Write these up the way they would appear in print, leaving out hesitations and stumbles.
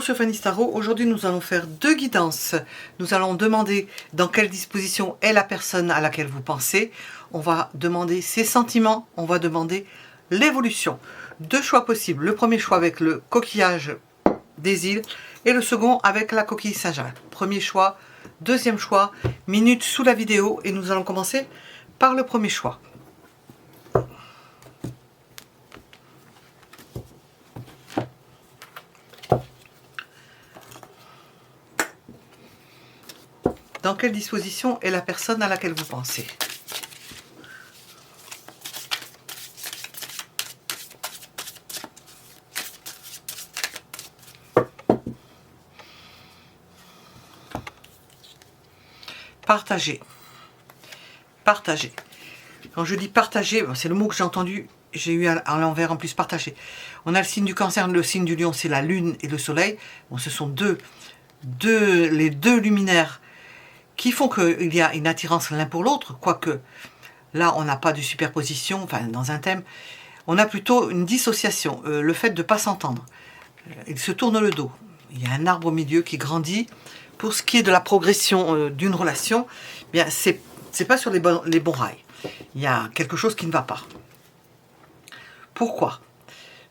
Bonjour sur Fanny Tarot. Aujourd'hui nous allons faire deux guidances. Nous allons demander dans quelle disposition est la personne à laquelle vous pensez. On va demander ses sentiments, on va demander l'évolution. Deux choix possibles. Le premier choix avec le coquillage des îles et le second avec la coquille Saint-Jacques. Premier choix, deuxième choix, minute sous la vidéo et nous allons commencer par le premier choix. Dans quelle disposition est la personne à laquelle vous pensez? Partager. Partager. Quand je dis partager, c'est le mot que j'ai entendu, j'ai eu à l'envers en plus, partager. On a le signe du Cancer, le signe du Lion, c'est la Lune et le Soleil. Bon, ce sont les deux luminaires qui font qu'il y a une attirance l'un pour l'autre, quoique là on n'a pas de superposition, enfin dans un thème, on a plutôt une dissociation, le fait de ne pas s'entendre. Ils se tournent le dos, il y a un arbre au milieu qui grandit. Pour ce qui est de la progression d'une relation, eh bien c'est pas sur les bons rails, il y a quelque chose qui ne va pas. Pourquoi?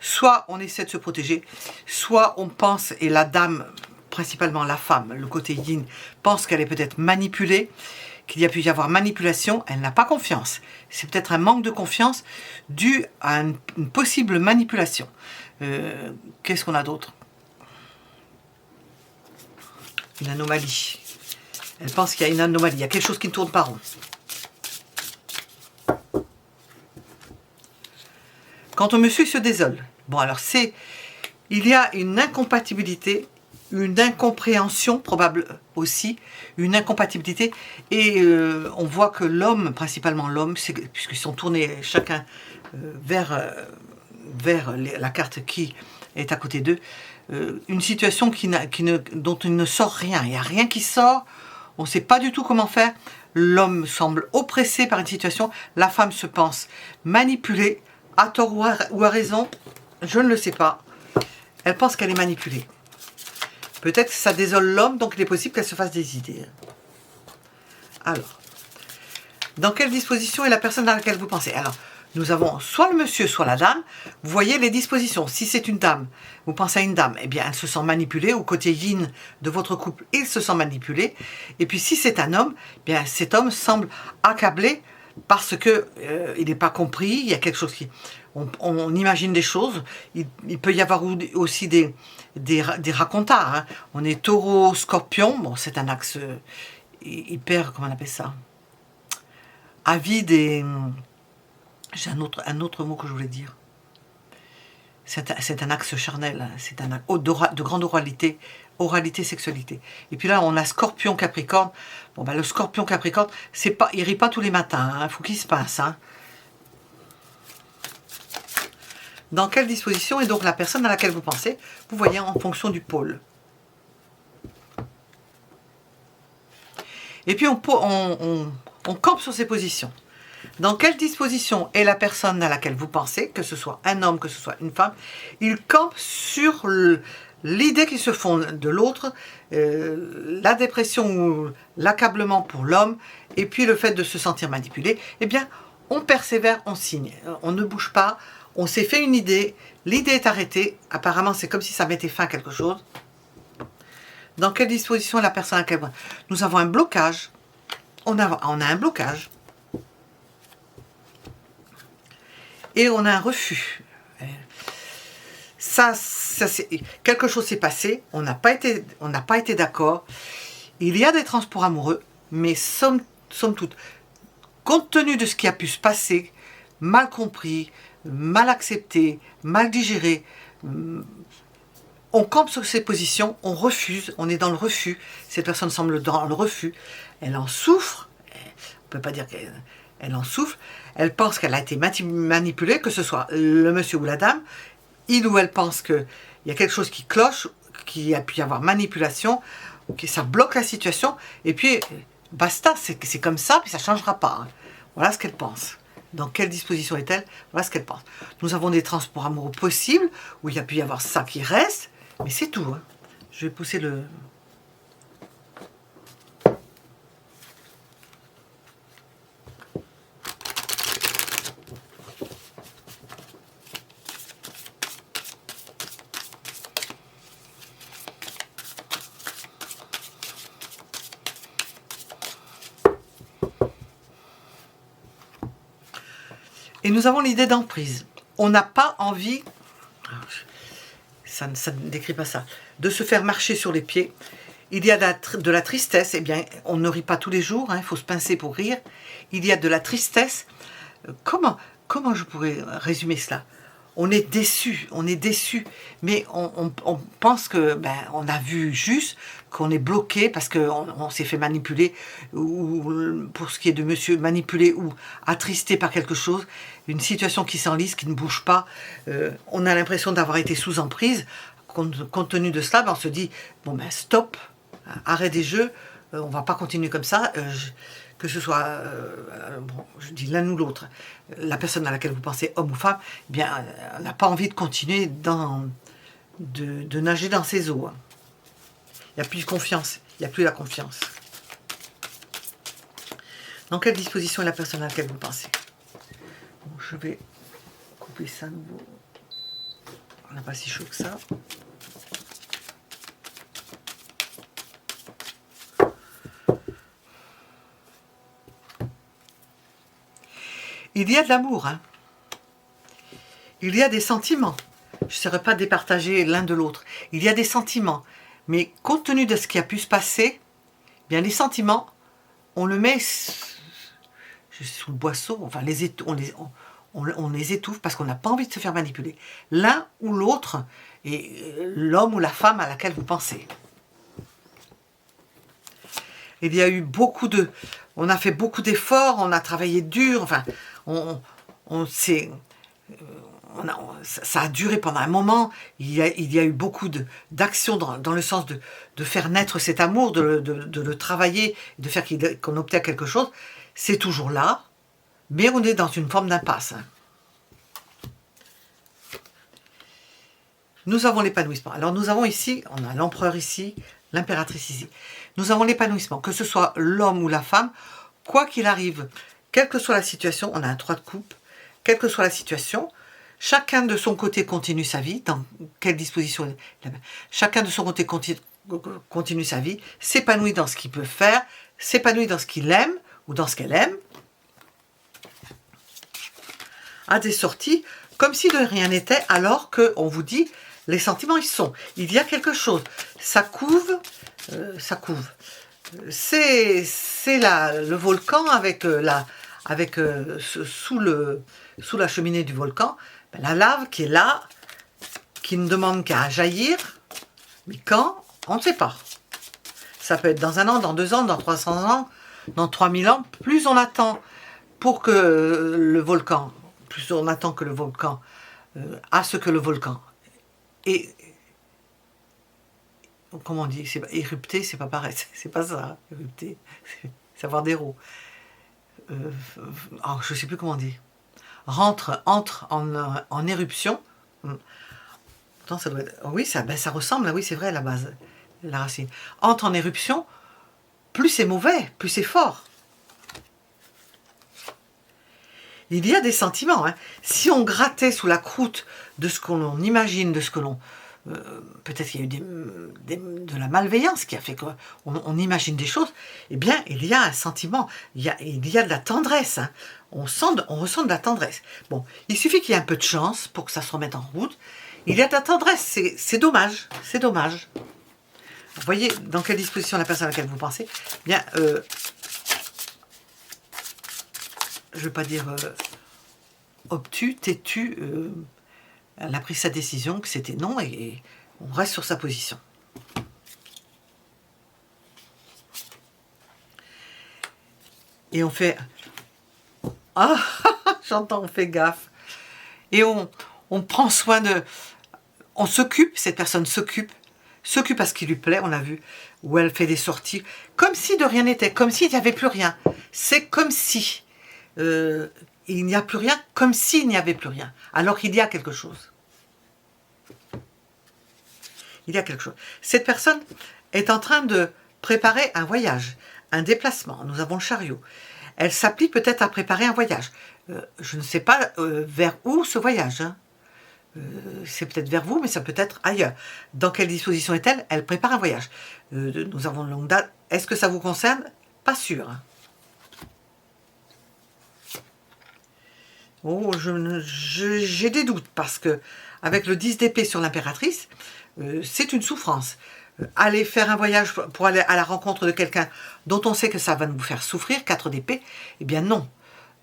Soit on essaie de se protéger, soit on pense, et la dame, principalement la femme, le côté yin, pense qu'elle est peut-être manipulée, qu'il y a pu y avoir manipulation, elle n'a pas confiance. C'est peut-être un manque de confiance dû à une possible manipulation. Qu'est-ce qu'on a d'autre? Une anomalie. Elle pense qu'il y a une anomalie, il y a quelque chose qui ne tourne pas rond. Quand on me suit, il se désole. Bon, alors il y a une incompatibilité, une incompréhension probable aussi, une incompatibilité, et on voit que l'homme, principalement l'homme, puisqu'ils sont tournés chacun vers la carte qui est à côté d'eux, une situation dont il ne sort rien, il n'y a rien qui sort, on ne sait pas du tout comment faire, l'homme semble oppressé par une situation, la femme se pense manipulée, à tort ou à raison, je ne le sais pas, elle pense qu'elle est manipulée. Peut-être que ça désole l'homme, donc il est possible qu'elle se fasse des idées. Alors, dans quelle disposition est la personne à laquelle vous pensez? Alors, nous avons soit le monsieur, soit la dame. Vous voyez les dispositions. Si c'est une dame, vous pensez à une dame, eh bien, elle se sent manipulée. Au côté yin de votre couple, il se sent manipulé. Et puis, si c'est un homme, eh bien, cet homme semble accablé parce que il n'est pas compris. Il y a quelque chose qui... On imagine des choses. Il peut y avoir aussi des racontars. Hein. On est taureau, scorpion. Bon, c'est un axe hyper... Comment on appelle ça? Avide et... J'ai un autre mot que je voulais dire. C'est un axe charnel. C'est un axe de grande oralité. Oralité, sexualité. Et puis là, on a Scorpion, Capricorne. Bon, ben, le Scorpion, Capricorne, il rit pas tous les matins. Il faut qu'il se passe. Hein. Dans quelle disposition est donc la personne à laquelle vous pensez? Vous voyez en fonction du pôle. Et puis on campe sur ces positions. Dans quelle disposition est la personne à laquelle vous pensez, que ce soit un homme, que ce soit une femme, il campe sur l'idée qu'ils se font de l'autre, la dépression ou l'accablement pour l'homme, et puis le fait de se sentir manipulé. Eh bien, on persévère, on signe, on ne bouge pas, on s'est fait une idée, l'idée est arrêtée, apparemment c'est comme si ça mettait fin à quelque chose. Dans quelle disposition est la personne à laquelle nous avons un blocage, on a un blocage, et on a un refus. Ça quelque chose s'est passé, on n'a pas été d'accord. Il y a des transports amoureux, mais somme toute, compte tenu de ce qui a pu se passer, mal compris, mal accepté, mal digéré, on campe sur ces positions, on refuse, on est dans le refus. Cette personne semble dans le refus, elle en souffre, on ne peut pas dire qu'elle en souffre, elle pense qu'elle a été manipulée, que ce soit le monsieur ou la dame, il ou elle pense qu'il y a quelque chose qui cloche, qu'il a pu y avoir manipulation, que ça bloque la situation, et puis basta, c'est comme ça, puis ça ne changera pas. Hein. Voilà ce qu'elle pense. Dans quelle disposition est-elle? Voilà ce qu'elle pense. Nous avons des transports amoureux possibles, où il y a pu y avoir ça qui reste, mais c'est tout. Hein. Je vais pousser le... Et nous avons l'idée d'emprise. On n'a pas envie, ça ne décrit pas ça, de se faire marcher sur les pieds. Il y a de la tristesse, eh bien, on ne rit pas tous les jours, hein, il faut se pincer pour rire. Il y a de la tristesse. Comment je pourrais résumer cela? On est déçu, mais on pense que on a vu juste, qu'on est bloqué parce qu'on s'est fait manipuler, ou pour ce qui est de monsieur, manipulé ou attristé par quelque chose, une situation qui s'enlise, qui ne bouge pas. On a l'impression d'avoir été sous emprise. Compte tenu de cela, on se dit, bon stop, arrêt des jeux, on ne va pas continuer comme ça. Que ce soit, bon, je dis l'un ou l'autre, la personne à laquelle vous pensez, homme ou femme, eh bien, on n'a pas envie de continuer de nager dans ces eaux. Hein. Il n'y a plus de confiance, il n'y a plus la confiance. Dans quelle disposition est la personne à laquelle vous pensez? Bon, je vais couper ça à nouveau. On n'a pas si chaud que ça. Il y a de l'amour, hein. Il y a des sentiments. Je ne serais pas départagé l'un de l'autre. Il y a des sentiments. Mais compte tenu de ce qui a pu se passer, bien les sentiments, on le met sous le boisseau, enfin on les étouffe parce qu'on n'a pas envie de se faire manipuler. L'un ou l'autre, et l'homme ou la femme à laquelle vous pensez. Il y a eu on a fait beaucoup d'efforts, on a travaillé dur, enfin, ça a duré pendant un moment. Il y a eu beaucoup d'actions dans le sens de faire naître cet amour, de le travailler, de faire qu'on obtienne quelque chose. C'est toujours là, mais on est dans une forme d'impasse. Hein. Nous avons l'épanouissement. Alors nous avons ici, on a l'empereur ici, l'impératrice ici. Nous avons l'épanouissement, que ce soit l'homme ou la femme, quoi qu'il arrive, quelle que soit la situation, on a un 3 de coupe, quelle que soit la situation, chacun de son côté continue sa vie, dans quelle disposition, chacun de son côté continue sa vie, s'épanouit dans ce qu'il peut faire, s'épanouit dans ce qu'il aime ou dans ce qu'elle aime, a des sorties comme si de rien n'était, alors qu'on vous dit, les sentiments ils sont, il y a quelque chose, ça couve, c'est le volcan sous la cheminée du volcan, la lave qui est là, qui ne demande qu'à jaillir, mais quand, on ne sait pas. Ça peut être dans 1 an, dans 2 ans, dans 300 ans, dans 3000 ans, plus on attend pour que le volcan, à ce que le volcan est, comment on dit, c'est érupté, c'est pas pareil, c'est pas ça, érupté, c'est avoir des roues. Je sais plus comment on dit. Entre en éruption. Attends, ça doit être, oui, ça ressemble, oui, c'est vrai, à la base, la racine. Entre en éruption, plus c'est mauvais, plus c'est fort. Il y a des sentiments. Hein. Si on grattait sous la croûte de ce qu'on imagine, de ce que l'on... peut-être qu'il y a eu de la malveillance qui a fait qu'on imagine des choses, eh bien, il y a un sentiment, il y a de la tendresse. Hein. On ressent de la tendresse. Bon, il suffit qu'il y ait un peu de chance pour que ça se remette en route. Il y a de la tendresse, c'est dommage, c'est dommage. Vous voyez dans quelle disposition la personne à laquelle vous pensez, eh bien, je ne veux pas dire obtus, têtu, elle a pris sa décision, que c'était non, et on reste sur sa position. Et on fait... Ah, j'entends, on fait gaffe. Et on prend soin de... On s'occupe, cette personne s'occupe à ce qui lui plaît, on l'a vu, où elle fait des sorties, comme si de rien n'était, comme s'il n'y avait plus rien. C'est comme si... il n'y a plus rien, comme s'il n'y avait plus rien, alors qu'il y a quelque chose. Il y a quelque chose. Cette personne est en train de préparer un voyage, un déplacement. Nous avons le chariot. Elle s'applique peut-être à préparer un voyage. Je ne sais pas vers où ce voyage. Hein. C'est peut-être vers vous, mais ça peut être ailleurs. Dans quelle disposition est-elle? Elle prépare un voyage. Nous avons une longue date. Est-ce que ça vous concerne? Pas sûr. Oh, j'ai des doutes parce que avec le 10 d'épée sur l'impératrice, c'est une souffrance. Aller faire un voyage pour aller à la rencontre de quelqu'un dont on sait que ça va nous faire souffrir, 4 d'épée, eh bien non.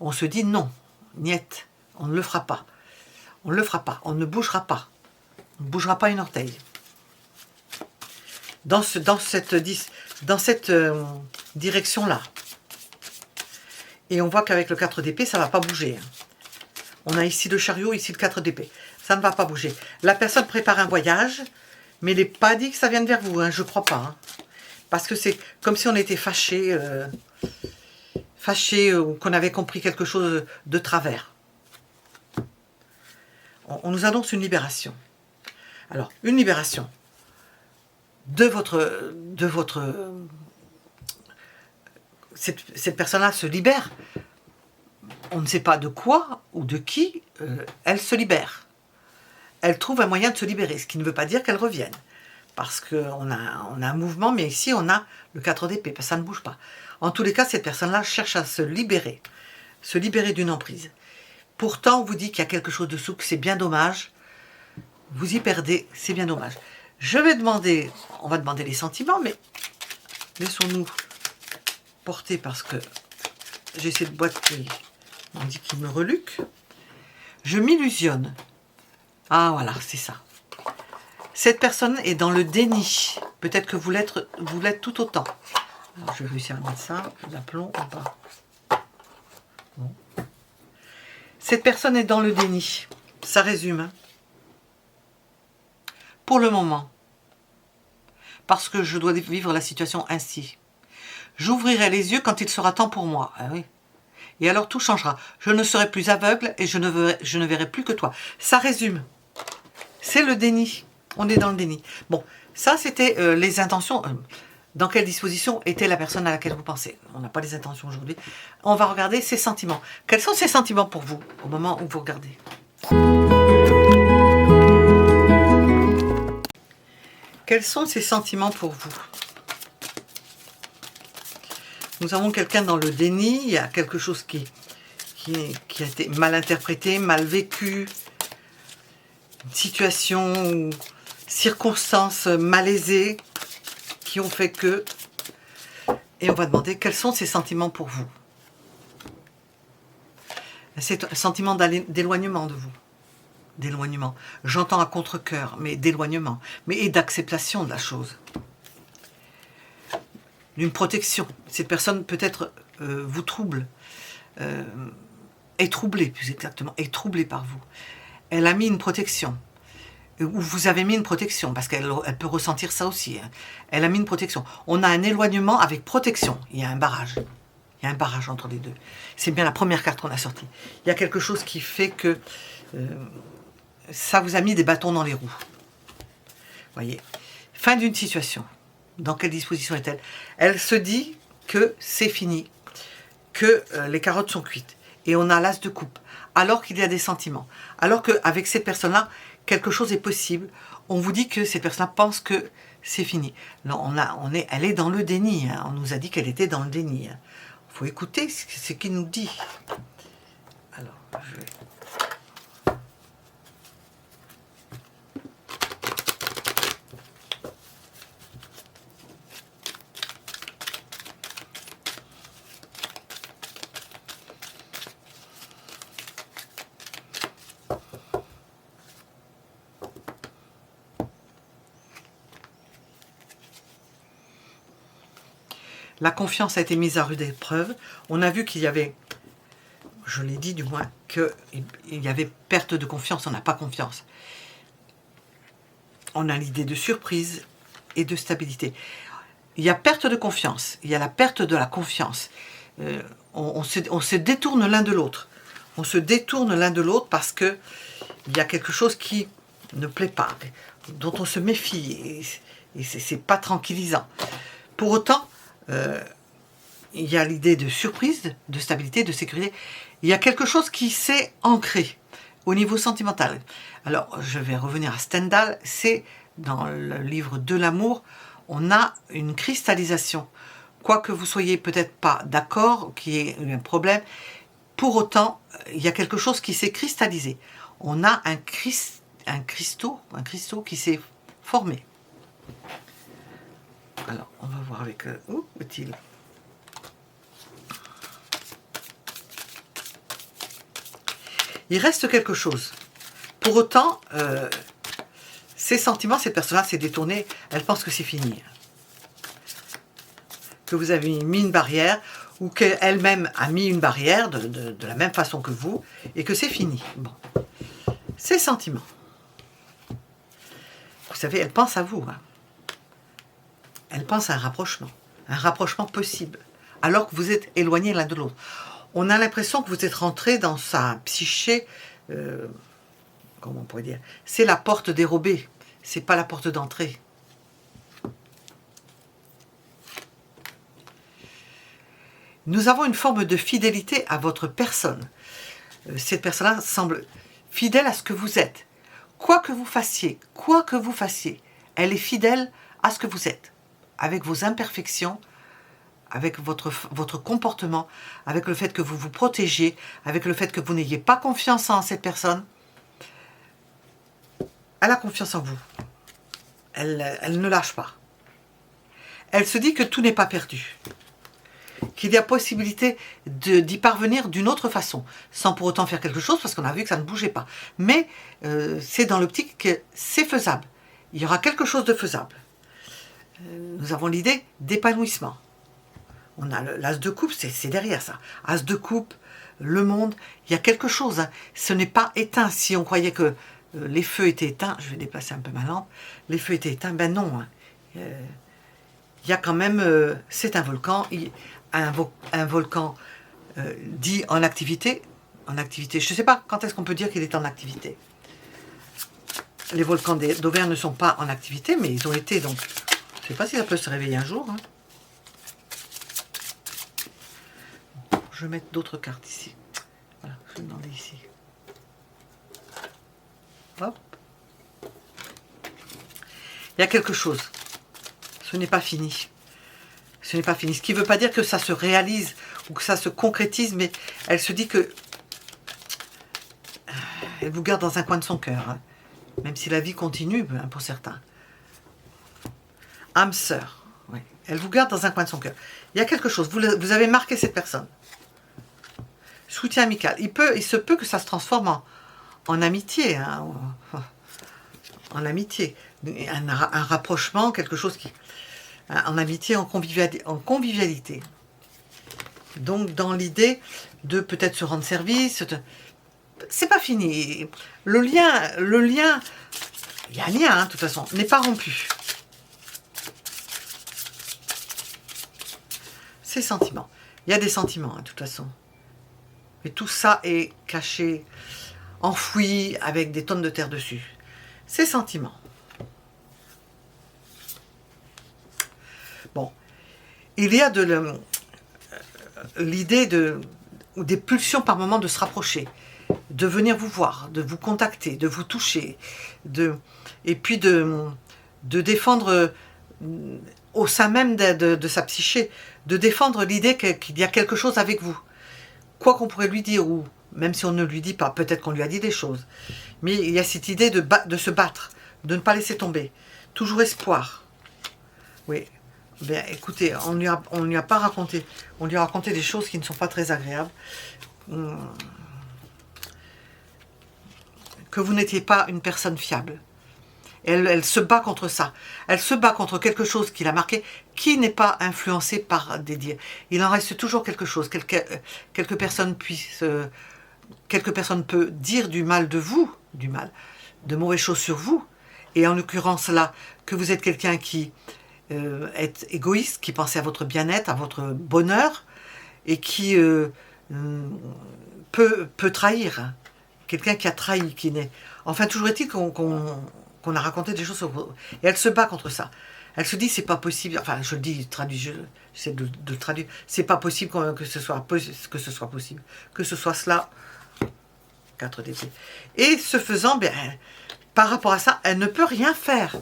On se dit non, niet, on ne le fera pas. On ne le fera pas, on ne bougera pas. On ne bougera pas une orteil. Dans cette direction-là. Et on voit qu'avec le 4 d'épée, ça ne va pas bouger. On a ici le chariot, ici le 4 d'épée. Ça ne va pas bouger. La personne prépare un voyage, mais il n'est pas dit que ça vienne vers vous, hein, je ne crois pas. Hein. Parce que c'est comme si on était fâché, ou qu'on avait compris quelque chose de travers. On nous annonce une libération. Alors, une libération de votre cette personne-là se libère. On ne sait pas de quoi ou de qui elle se libère. Elle trouve un moyen de se libérer, ce qui ne veut pas dire qu'elle revienne. Parce qu'on a un mouvement, mais ici on a le 4 d'épée, ça ne bouge pas. En tous les cas, cette personne-là cherche à se libérer d'une emprise. Pourtant, on vous dit qu'il y a quelque chose dessous, que c'est bien dommage. Vous y perdez, c'est bien dommage. On va demander les sentiments, mais laissons-nous porter parce que j'ai cette boîte qui on dit qu'il me reluque. Je m'illusionne. Ah voilà, c'est ça. Cette personne est dans le déni. Peut-être que vous l'êtes tout autant. Alors, je vais réussir à mettre ça, l'aplomb ou pas. Bon. Cette personne est dans le déni. Ça résume. Hein. Pour le moment. Parce que je dois vivre la situation ainsi. J'ouvrirai les yeux quand il sera temps pour moi. Ah oui. Et alors tout changera. Je ne serai plus aveugle et je ne verrai plus que toi. Ça résume. C'est le déni. On est dans le déni. Bon, ça c'était les intentions. Dans quelle disposition était la personne à laquelle vous pensez? On n'a pas les intentions aujourd'hui. On va regarder ses sentiments. Quels sont ses sentiments pour vous au moment où vous regardez? Quels sont ses sentiments pour vous? Nous avons quelqu'un dans le déni. Il y a quelque chose qui a été mal interprété, mal vécu. Une situation ou circonstances malaisées qui ont fait que... Et on va demander quels sont ces sentiments pour vous. C'est un sentiment d'éloignement de vous. D'éloignement. J'entends à contre-cœur, mais d'éloignement. Et d'acceptation de la chose. D'une protection. Cette personne peut-être vous trouble. Est troublée, plus exactement. Est troublée par vous. Elle a mis une protection. Ou vous avez mis une protection, parce qu'elle peut ressentir ça aussi. Hein. Elle a mis une protection. On a un éloignement avec protection. Il y a un barrage. Il y a un barrage entre les deux. C'est bien la première carte qu'on a sortie. Il y a quelque chose qui fait que ça vous a mis des bâtons dans les roues. Voyez. Fin d'une situation. Dans quelle disposition est-elle? Elle se dit que c'est fini, que les carottes sont cuites. Et on a l'as de coupe. Alors qu'il y a des sentiments. Alors qu'avec cette personne-là, quelque chose est possible. On vous dit que cette personne-là pense que c'est fini. Non, elle est dans le déni. Hein. On nous a dit qu'elle était dans le déni. Il faut écouter ce qu'il nous dit. Alors, je vais... La confiance a été mise à rude épreuve. On a vu qu'il y avait, je l'ai dit du moins, qu'il y avait perte de confiance, on n'a pas confiance. On a l'idée de surprise et de stabilité. Il y a perte de confiance, il y a la perte de la confiance. On se détourne l'un de l'autre. On se détourne l'un de l'autre parce qu'il y a quelque chose qui ne plaît pas. dont on se méfie, et c'est pas tranquillisant. Pour autant, il y a l'idée de surprise, de stabilité, de sécurité. Il y a quelque chose qui s'est ancré au niveau sentimental. Alors, je vais revenir à Stendhal, c'est dans le livre de l'amour, on a une cristallisation. Quoique vous soyez peut-être pas d'accord, qu'il y ait eu un problème, pour autant, il y a quelque chose qui s'est cristallisé. On a un cristaux qui s'est formé. Alors, on va voir avec... où est-il? Il reste quelque chose. Pour autant, ces sentiments, cette personne-là s'est détournée, elle pense que c'est fini. Que vous avez mis une barrière, ou qu'elle-même a mis une barrière de la même façon que vous, et que c'est fini. Bon. Ces sentiments. Vous savez, elle pense à vous. Hein. Elle pense à un rapprochement possible, alors que vous êtes éloignés l'un de l'autre. On a l'impression que vous êtes rentré dans sa psyché, comment on pourrait dire, c'est la porte dérobée, c'est pas la porte d'entrée. Nous avons une forme de fidélité à votre personne. Cette personne-là semble fidèle à ce que vous êtes. Quoi que vous fassiez, elle est fidèle à ce que vous êtes, avec vos imperfections, avec votre comportement, avec le fait que vous vous protégez, avec le fait que vous n'ayez pas confiance en cette personne. Elle a confiance en vous. Elle ne lâche pas. Elle se dit que tout n'est pas perdu. Qu'il y a possibilité d'y parvenir d'une autre façon, sans pour autant faire quelque chose, parce qu'on a vu que ça ne bougeait pas. Mais c'est dans l'optique que c'est faisable. Il y aura quelque chose de faisable. Nous avons l'idée d'épanouissement. On a l'as de coupe, c'est derrière ça. As de coupe, le monde, il y a quelque chose. Hein. Ce n'est pas éteint. Si on croyait que les feux étaient éteints, je vais déplacer un peu ma lampe, les feux étaient éteints, ben non. Hein. Il y a quand même, c'est un volcan, un volcan dit en activité. Je ne sais pas quand est-ce qu'on peut dire qu'il est en activité. Les volcans d'Auvergne ne sont pas en activité, mais ils ont été, donc je ne sais pas si ça peut se réveiller un jour. Hein. Je vais mettre d'autres cartes ici. Voilà, je vais demander ici. Hop. Il y a quelque chose. Ce n'est pas fini. Ce n'est pas fini. Ce qui ne veut pas dire que ça se réalise ou que ça se concrétise, mais elle se dit que elle vous garde dans un coin de son cœur. Hein. Même si la vie continue, hein, pour certains. Âme sœur. Oui. Elle vous garde dans un coin de son cœur. Il y a quelque chose. Vous avez marqué cette personne. Soutien amical. Il se peut que ça se transforme en amitié. Hein, en amitié. Un rapprochement, quelque chose qui... En amitié, en convivialité. Donc, dans l'idée de peut-être se rendre service. C'est pas fini. Le lien, il y a un lien, hein, de toute façon, n'est pas rompu. Ces sentiments. Il y a des sentiments, hein, de toute façon. Mais tout ça est caché, enfoui, avec des tonnes de terre dessus. Ces sentiments. Bon. Il y a l'idée ou des pulsions par moment de se rapprocher, de venir vous voir, de vous contacter, de vous toucher, et puis de défendre au sein même de sa psyché, de défendre l'idée qu'il y a quelque chose avec vous. Quoi qu'on pourrait lui dire, ou même si on ne lui dit pas, peut-être qu'on lui a dit des choses. Mais il y a cette idée de se battre, de ne pas laisser tomber. Toujours espoir. Oui. Bien, écoutez, on lui a pas raconté. On lui a raconté des choses qui ne sont pas très agréables. Que vous n'étiez pas une personne fiable. Elle se bat contre ça. Elle se bat contre quelque chose qui l'a marqué, qui n'est pas influencé par des dires. Il en reste toujours quelque chose. Quelques personnes peuvent dire du mal de vous, de mauvaises choses sur vous. Et en l'occurrence là, que vous êtes quelqu'un qui est égoïste, qui pense à votre bien-être, à votre bonheur, et qui peut trahir. Quelqu'un qui a trahi, qui n'est... Enfin, toujours est-il qu'on qu'on a raconté des choses sur vous. Et elle se bat contre ça. Elle se dit, c'est pas possible, enfin je le dis, j'essaie de le traduire, c'est pas possible que ce soit possible, que ce soit cela, 4 d'épée. Et ce faisant, bien, par rapport à ça, elle ne peut rien faire.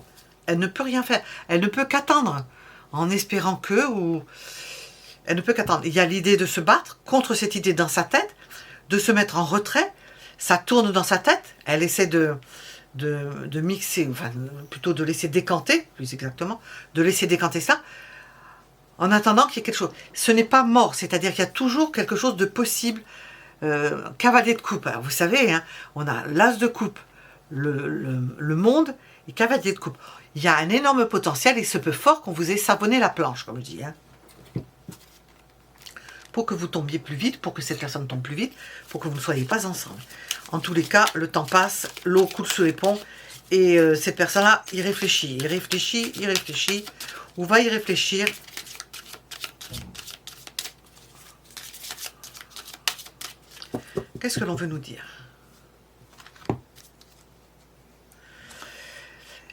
Elle ne peut rien faire. Elle ne peut qu'attendre, en espérant que, ou... Elle ne peut qu'attendre. Il y a l'idée de se battre contre cette idée dans sa tête, de se mettre en retrait, ça tourne dans sa tête, elle essaie de mixer, enfin plutôt de laisser décanter, plus exactement, de laisser décanter ça, en attendant qu'il y ait quelque chose. Ce n'est pas mort, c'est-à-dire qu'il y a toujours quelque chose de possible. Cavalier de coupe, alors vous savez, hein, on a l'as de coupe, le monde et cavalier de coupe. Il y a un énorme potentiel et il se peut fort qu'on vous ait savonné la planche, comme je dis. Hein. Pour que vous tombiez plus vite, pour que cette personne tombe plus vite, pour que vous ne soyez pas ensemble. En tous les cas, le temps passe, l'eau coule sous les ponts, et cette personne-là, il réfléchit, ou va y réfléchir. Qu'est-ce que l'on veut nous dire?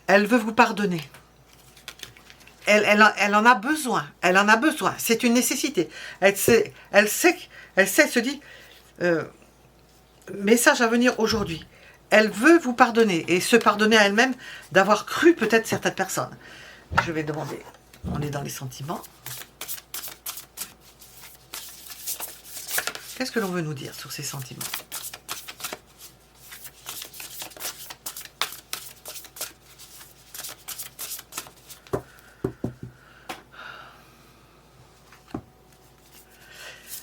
Elle veut vous pardonner. Elle en a besoin. Elle en a besoin. C'est une nécessité. Elle se dit, message à venir aujourd'hui. Elle veut vous pardonner et se pardonner à elle-même d'avoir cru peut-être certaines personnes. Je vais demander, on est dans les sentiments. Qu'est-ce que l'on veut nous dire sur ces sentiments?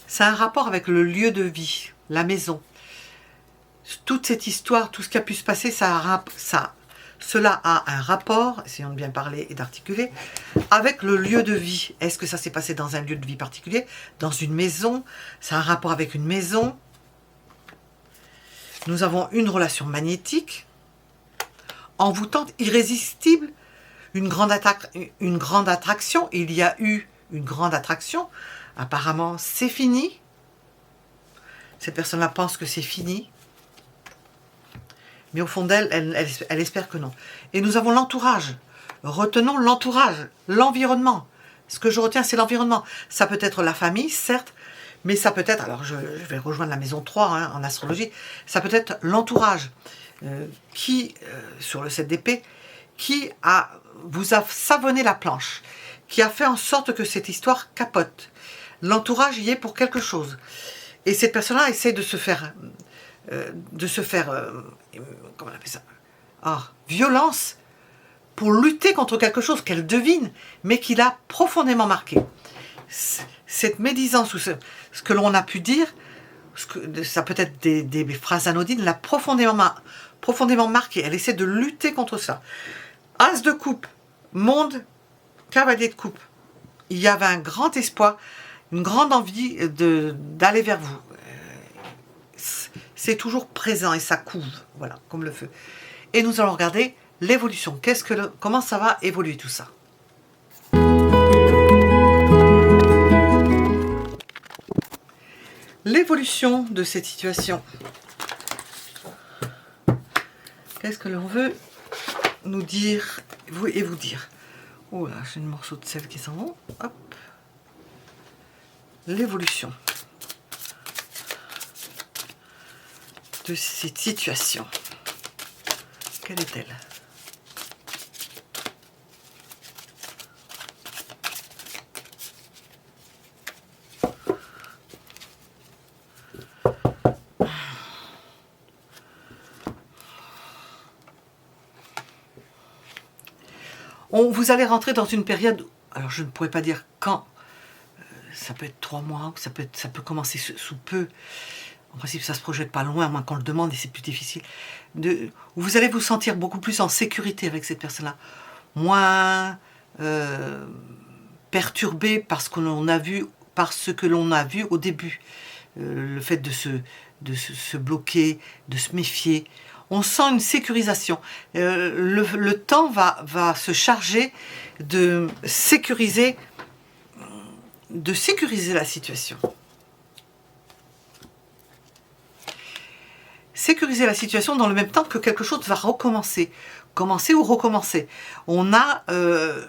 Ça a un rapport avec le lieu de vie, la maison. Toute cette histoire, tout ce qui a pu se passer, cela a un rapport, essayons de bien parler et d'articuler, avec le lieu de vie. Est-ce que ça s'est passé dans un lieu de vie particulier? Dans une maison? Ça a un rapport avec une maison? Nous avons une relation magnétique, envoûtante, irrésistible, une grande attraction. Il y a eu une grande attraction. Apparemment, c'est fini. Cette personne-là pense que c'est fini. Mais au fond d'elle, elle espère que non. Et nous avons l'entourage. Retenons l'entourage, l'environnement. Ce que je retiens, c'est l'environnement. Ça peut être la famille, certes, mais ça peut être, alors je vais rejoindre la maison 3 hein, en astrologie, ça peut être l'entourage qui, sur le 7 d'épée, qui vous a savonné la planche, qui a fait en sorte que cette histoire capote. L'entourage y est pour quelque chose. Et cette personne-là essaie de se faire, comment on appelle ça, violence, pour lutter contre quelque chose qu'elle devine, mais qui l'a profondément marqué. Cette médisance, ou ce que l'on a pu dire, ça peut être des phrases anodines, l'a profondément marqué. Elle essaie de lutter contre ça. As de coupe, monde, cavalier de coupe. Il y avait un grand espoir, une grande envie d'aller vers vous. C'est toujours présent et ça couve, voilà, comme le feu. Et nous allons regarder l'évolution. Comment ça va évoluer tout ça? L'évolution de cette situation. Qu'est-ce que l'on veut nous dire et vous dire? Oh là, j'ai un morceau de sel qui s'en va. Hop. L'évolution de cette situation. Quelle est-elle? Vous allez rentrer dans une période, alors je ne pourrais pas dire quand, ça peut être 3 mois, ça peut commencer sous peu. En principe, ça se projette pas loin, à moins qu'on le demande, et c'est plus difficile. Vous allez vous sentir beaucoup plus en sécurité avec cette personne-là. Moins perturbé par ce que l'on a vu au début. Le fait de se bloquer, de se méfier. On sent une sécurisation. Le temps va se charger de sécuriser la situation. sécuriser la situation dans le même temps que quelque chose va recommencer. Commencer ou recommencer. On a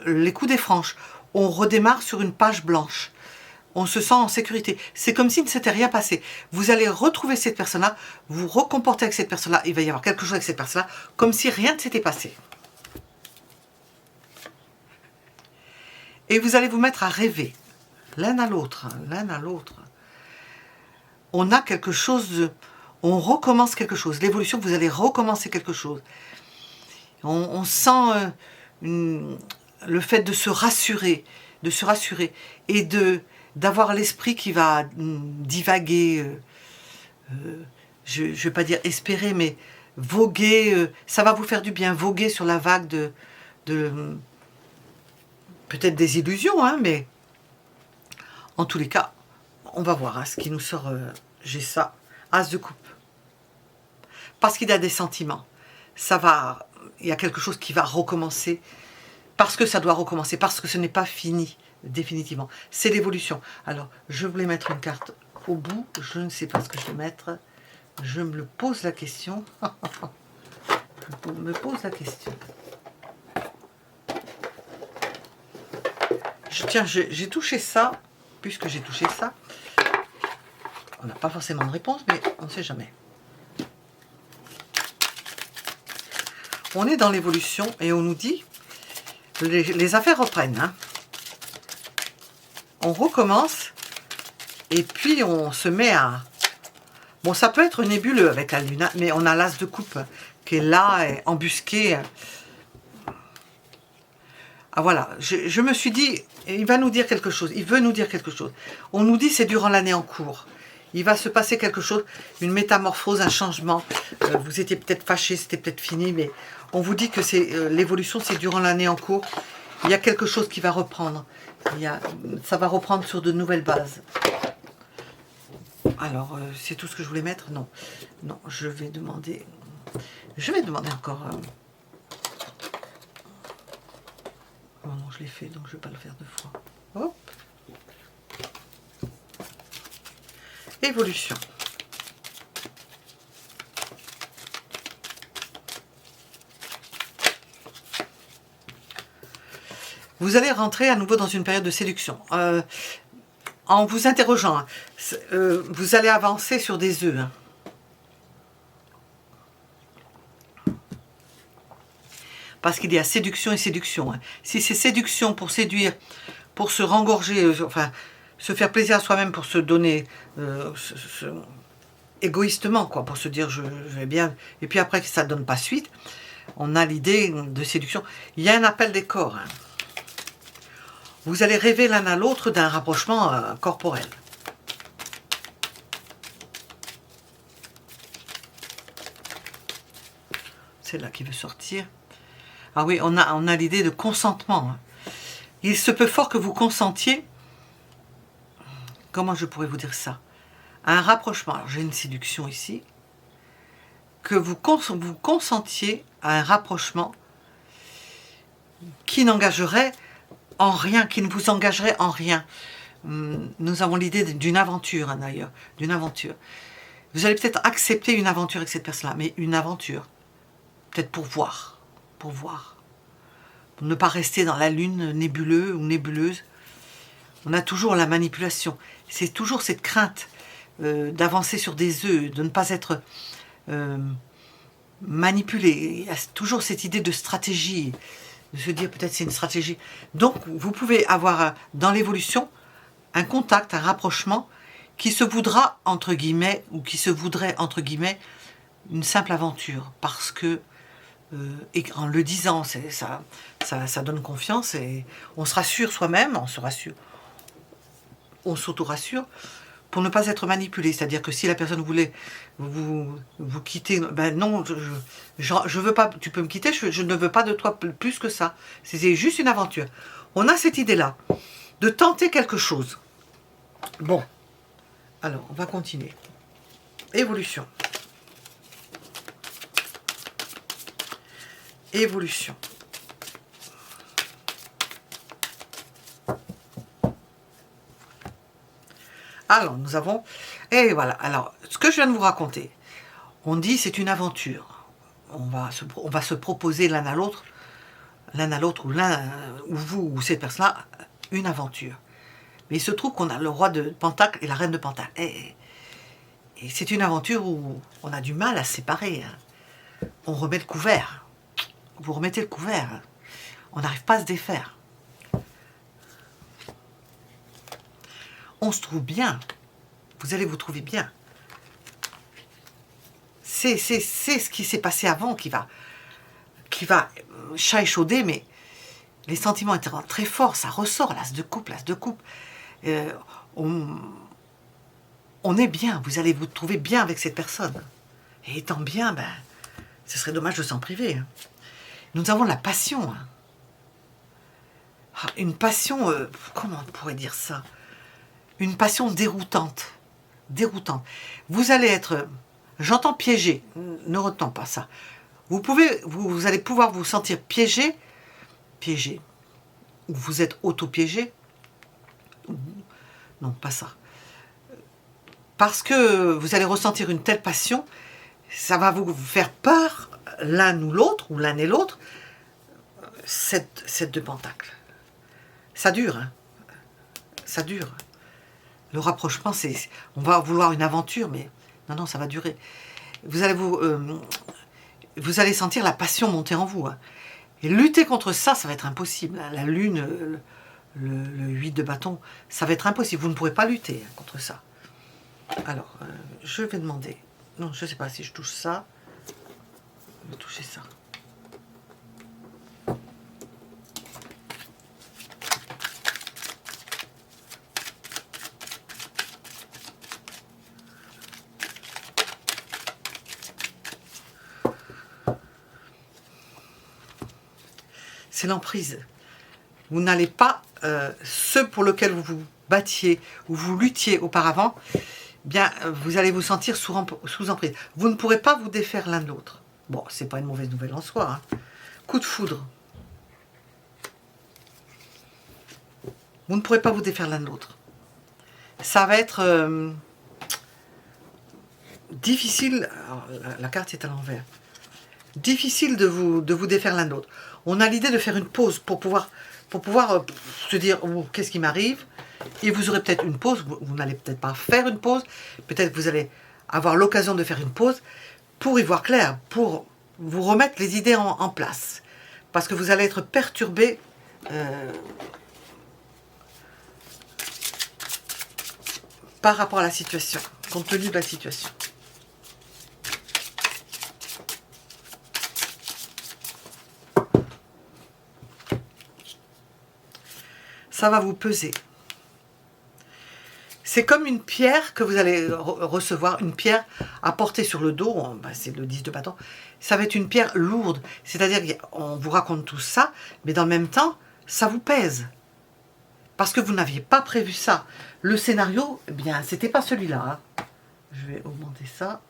les coups des franches. On redémarre sur une page blanche. On se sent en sécurité. C'est comme s'il ne s'était rien passé. Vous allez retrouver cette personne-là, vous recomporter avec cette personne-là, il va y avoir quelque chose avec cette personne-là, comme si rien ne s'était passé. Et vous allez vous mettre à rêver, l'un à l'autre, l'un à l'autre. On a quelque chose, on recommence quelque chose. L'évolution, vous allez recommencer quelque chose. On sent le fait de se rassurer et d'avoir l'esprit qui va divaguer, je ne vais pas dire espérer, mais voguer, ça va vous faire du bien, voguer sur la vague de peut-être des illusions, hein, mais en tous les cas, on va voir hein, ce qui nous sort, j'ai ça, As de coupe. Parce qu'il y a des sentiments, il y a quelque chose qui va recommencer, parce que ça doit recommencer, parce que ce n'est pas fini. Définitivement, c'est l'évolution. Alors, je voulais mettre une carte au bout, je ne sais pas ce que je vais mettre, je me pose la question, je me pose la question. Tiens, j'ai touché ça, puisque j'ai touché ça, on n'a pas forcément de réponse, mais on ne sait jamais. On est dans l'évolution et on nous dit, les affaires reprennent, hein. On recommence et puis on se met à... Bon, ça peut être nébuleux avec la lune, mais on a l'as de coupe qui est là, embusqué. Ah voilà, je me suis dit, il va nous dire quelque chose, il veut nous dire quelque chose. On nous dit c'est durant l'année en cours. Il va se passer quelque chose, une métamorphose, un changement. Vous étiez peut-être fâché, c'était peut-être fini, mais on vous dit que c'est l'évolution, c'est durant l'année en cours. Il y a quelque chose qui va reprendre. Ça va reprendre sur de nouvelles bases. Alors, c'est tout ce que je voulais mettre? Non. Non, je vais demander encore... Oh non, je l'ai fait, donc je ne vais pas le faire deux fois. Hop. Évolution. Vous allez rentrer à nouveau dans une période de séduction. En vous interrogeant, hein, vous allez avancer sur des œufs. Hein. Parce qu'il y a séduction et séduction. Hein. Si c'est séduction pour séduire, pour se rengorger, enfin, se faire plaisir à soi-même, pour se donner égoïstement, quoi, pour se dire je vais bien, et puis après que ça ne donne pas suite, on a l'idée de séduction. Il y a un appel des corps. Hein. Vous allez rêver l'un à l'autre d'un rapprochement corporel. C'est là qui veut sortir. Ah oui, on a l'idée de consentement. Hein. Il se peut fort que vous consentiez, comment je pourrais vous dire ça, à un rapprochement. Alors j'ai une séduction ici. Que vous consentiez à un rapprochement qui n'engagerait en rien, qui ne vous engagerait en rien. Nous avons l'idée d'une aventure, hein, d'ailleurs, d'une aventure. Vous allez peut-être accepter une aventure avec cette personne-là, mais une aventure, peut-être pour voir, pour ne pas rester dans la lune nébuleux ou nébuleuse. On a toujours la manipulation, c'est toujours cette crainte d'avancer sur des œufs, de ne pas être manipulé. Il y a toujours cette idée de stratégie, de se dire peut-être c'est une stratégie. Donc vous pouvez avoir dans l'évolution un contact, un rapprochement qui se voudra entre guillemets, ou qui se voudrait entre guillemets, une simple aventure, parce que et en le disant, ça donne confiance et on se rassure soi-même, on se rassure, on s'auto-rassure pour ne pas être manipulé. C'est-à-dire que si la personne voulait vous quitter, ben non, je veux pas, tu peux me quitter, je ne veux pas de toi plus que ça. C'est juste une aventure. On a cette idée-là, de tenter quelque chose. Bon, alors on va continuer. Évolution. Évolution. Alors, nous avons... Et voilà, alors, ce que je viens de vous raconter, On dit c'est une aventure. On va se proposer l'un à l'autre, ou vous, ou cette personne-là, une aventure. Mais il se trouve qu'on a le roi de Pentacle et la reine de Pentacle. Et c'est une aventure où on a du mal à se séparer. Hein. On remet le couvert. Vous remettez le couvert. Hein. On n'arrive pas à se défaire. On se trouve bien. Vous allez vous trouver bien. C'est ce qui s'est passé avant qui va chat échaudé, mais les sentiments étaient très forts, ça ressort, l'as de coupe, l'as de coupe. On est bien, vous allez vous trouver bien avec cette personne. Et étant bien, ben, ce serait dommage de s'en priver. Hein. Nous avons la passion. Hein. Une passion, comment on pourrait dire ça? Une passion déroutante. Déroutante. Vous allez être, j'entends piégé, ne retenons pas ça. Vous allez pouvoir vous sentir piégé, ou vous êtes auto-piégé. Non, pas ça. Parce que vous allez ressentir une telle passion, ça va vous faire peur, l'un ou l'autre, ou l'un et l'autre, cette de Pentacle. Ça dure, hein. Ça dure. Le rapprochement, on va vouloir une aventure, mais non, ça va durer. Vous allez sentir la passion monter en vous. Hein. Et lutter contre ça, ça va être impossible. Hein. La lune, le 8 de bâton, ça va être impossible. Vous ne pourrez pas lutter hein, contre ça. Alors, je vais demander. Non, je ne sais pas si je touche ça. Je vais toucher ça. C'est l'emprise. Vous n'allez pas, ceux pour lesquels vous vous battiez ou vous luttiez auparavant, bien, vous allez vous sentir sous emprise. Vous ne pourrez pas vous défaire l'un de l'autre. Bon, c'est pas une mauvaise nouvelle en soi. Hein. Coup de foudre. Vous ne pourrez pas vous défaire l'un de l'autre. Ça va être difficile. Alors, la carte est à l'envers. Difficile de vous défaire l'un de l'autre. On a l'idée de faire une pause pour pouvoir se dire oh, qu'est-ce qui m'arrive. Et vous aurez peut-être une pause. Vous n'allez peut-être pas faire une pause. Peut-être que vous allez avoir l'occasion de faire une pause pour y voir clair, pour vous remettre les idées en place. Parce que vous allez être perturbé par rapport à la situation, compte tenu de la situation. Ça va vous peser. C'est comme une pierre que vous allez recevoir, une pierre à porter sur le dos, ben c'est le 10 de bâton, ça va être une pierre lourde, c'est-à-dire qu'on vous raconte tout ça, mais dans le même temps, ça vous pèse. Parce que vous n'aviez pas prévu ça. Le scénario, eh bien, c'était pas celui-là. Hein. Je vais augmenter ça.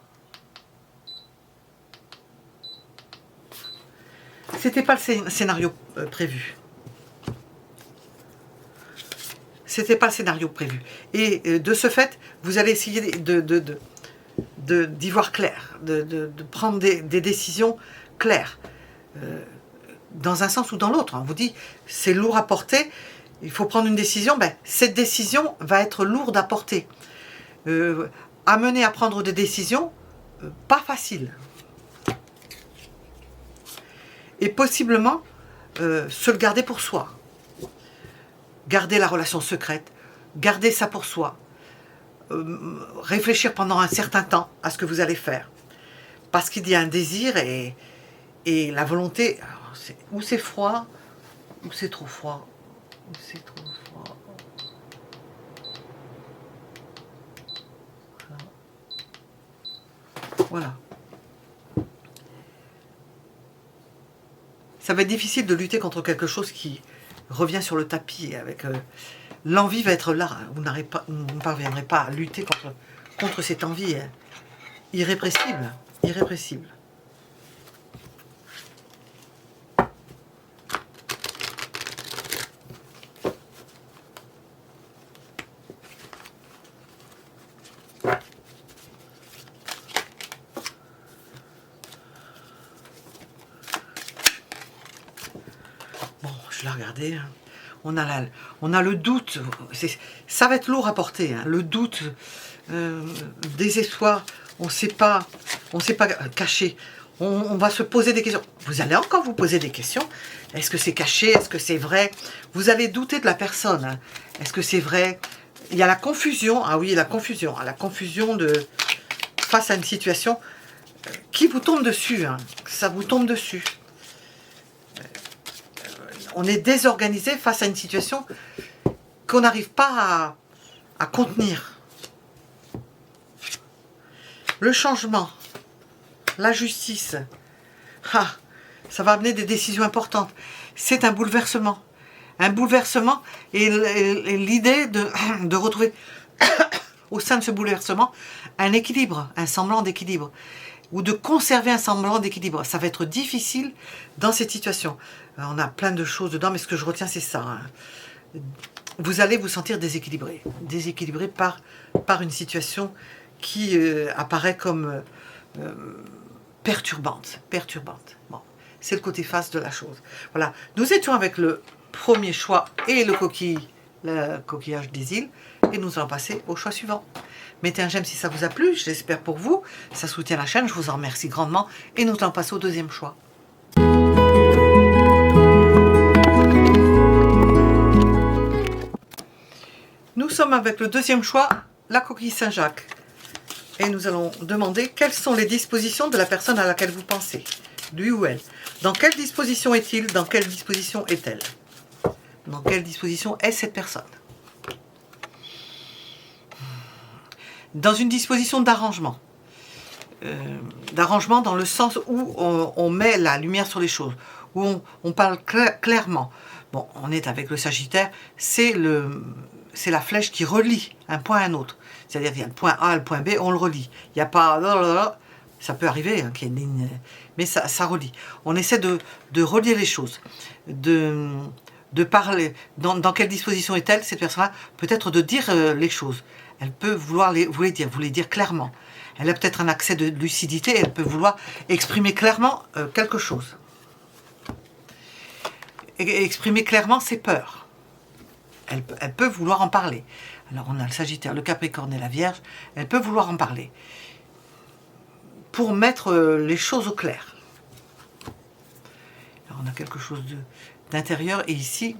C'était pas le scénario prévu. C'était pas le scénario prévu. Et de ce fait, vous allez essayer d'y voir clair, de prendre des décisions claires. Dans un sens ou dans l'autre. On vous dit, c'est lourd à porter, il faut prendre une décision. Ben, cette décision va être lourde à porter. Amener à prendre des décisions, pas faciles. Et possiblement, se le garder pour soi. Garder la relation secrète, garder ça pour soi, réfléchir pendant un certain temps à ce que vous allez faire. Parce qu'il y a un désir et la volonté, ou c'est froid, ou c'est trop froid, ou c'est trop froid. Voilà. Ça va être difficile de lutter contre quelque chose qui revient sur le tapis avec l'envie va être là. Vous ne parviendrez pas à lutter contre cette envie irrépressible. Irrépressible. je la regardais, hein. On a le doute, ça va être lourd à porter, hein, le doute, désespoir, on ne sait pas cacher. On va se poser des questions. Vous allez encore vous poser des questions. Est-ce que c'est caché? Est-ce que c'est vrai? Vous allez douter de la personne. Hein. Est-ce que c'est vrai? Il y a la confusion. Ah oui, la confusion. La confusion face à une situation qui vous tombe dessus. Hein. Ça vous tombe dessus. On est désorganisé face à une situation qu'on n'arrive pas à contenir. Le changement. La justice, ça va amener des décisions importantes. C'est un bouleversement. Un bouleversement et l'idée de retrouver au sein de ce bouleversement un équilibre, un semblant d'équilibre, ou de conserver un semblant d'équilibre. Ça va être difficile dans cette situation. On a plein de choses dedans, mais ce que je retiens, c'est ça. Hein. Vous allez vous sentir déséquilibré. Déséquilibré par une situation qui apparaît comme... perturbante. Bon, c'est le côté face de la chose. Voilà, nous étions avec le premier choix et le coquillage des îles, et nous allons passer au choix suivant. Mettez un j'aime si ça vous a plu, je l'espère pour vous, ça soutient la chaîne, je vous en remercie grandement, et nous allons passer au deuxième choix. Nous sommes avec le deuxième choix, la coquille Saint-Jacques. Et nous allons demander quelles sont les dispositions de la personne à laquelle vous pensez, lui ou elle. Dans quelle disposition est-il? Dans quelle disposition est-elle? Dans quelle disposition est cette personne? Dans une disposition d'arrangement. D'arrangement dans le sens où on met la lumière sur les choses, où on parle clairement. Bon, on est avec le Sagittaire, c'est la flèche qui relie un point à un autre. C'est-à-dire qu'il y a le point A et le point B, on le relie. Il n'y a pas... Ça peut arriver, hein, qu'il y ait une ligne, mais ça relie. On essaie de relier les choses, de parler. Dans quelle disposition est-elle, cette personne-là? Peut-être de dire les choses. Elle peut vouloir vous les dire clairement. Elle a peut-être un accès de lucidité, elle peut vouloir exprimer clairement quelque chose. Exprimer clairement ses peurs. Elle peut vouloir en parler. Alors on a le Sagittaire, le Capricorne et la Vierge. Elle peut vouloir en parler. Pour mettre les choses au clair. Alors on a quelque chose d'intérieur. Et ici,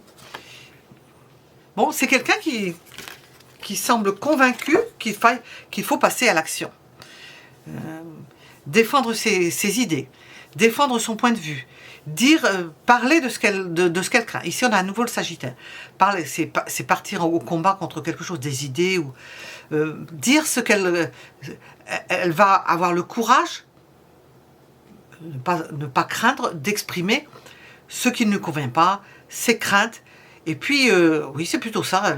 bon, c'est quelqu'un qui semble convaincu qu'il faut passer à l'action. Défendre ses idées. Défendre son point de vue. Parler de ce qu'elle craint. Ici, on a à nouveau le Sagittaire. Parler, c'est partir au combat contre quelque chose, des idées, ou dire ce qu'elle elle va avoir le courage, ne pas craindre d'exprimer ce qui ne convient pas, ses craintes, et puis, oui, c'est plutôt ça,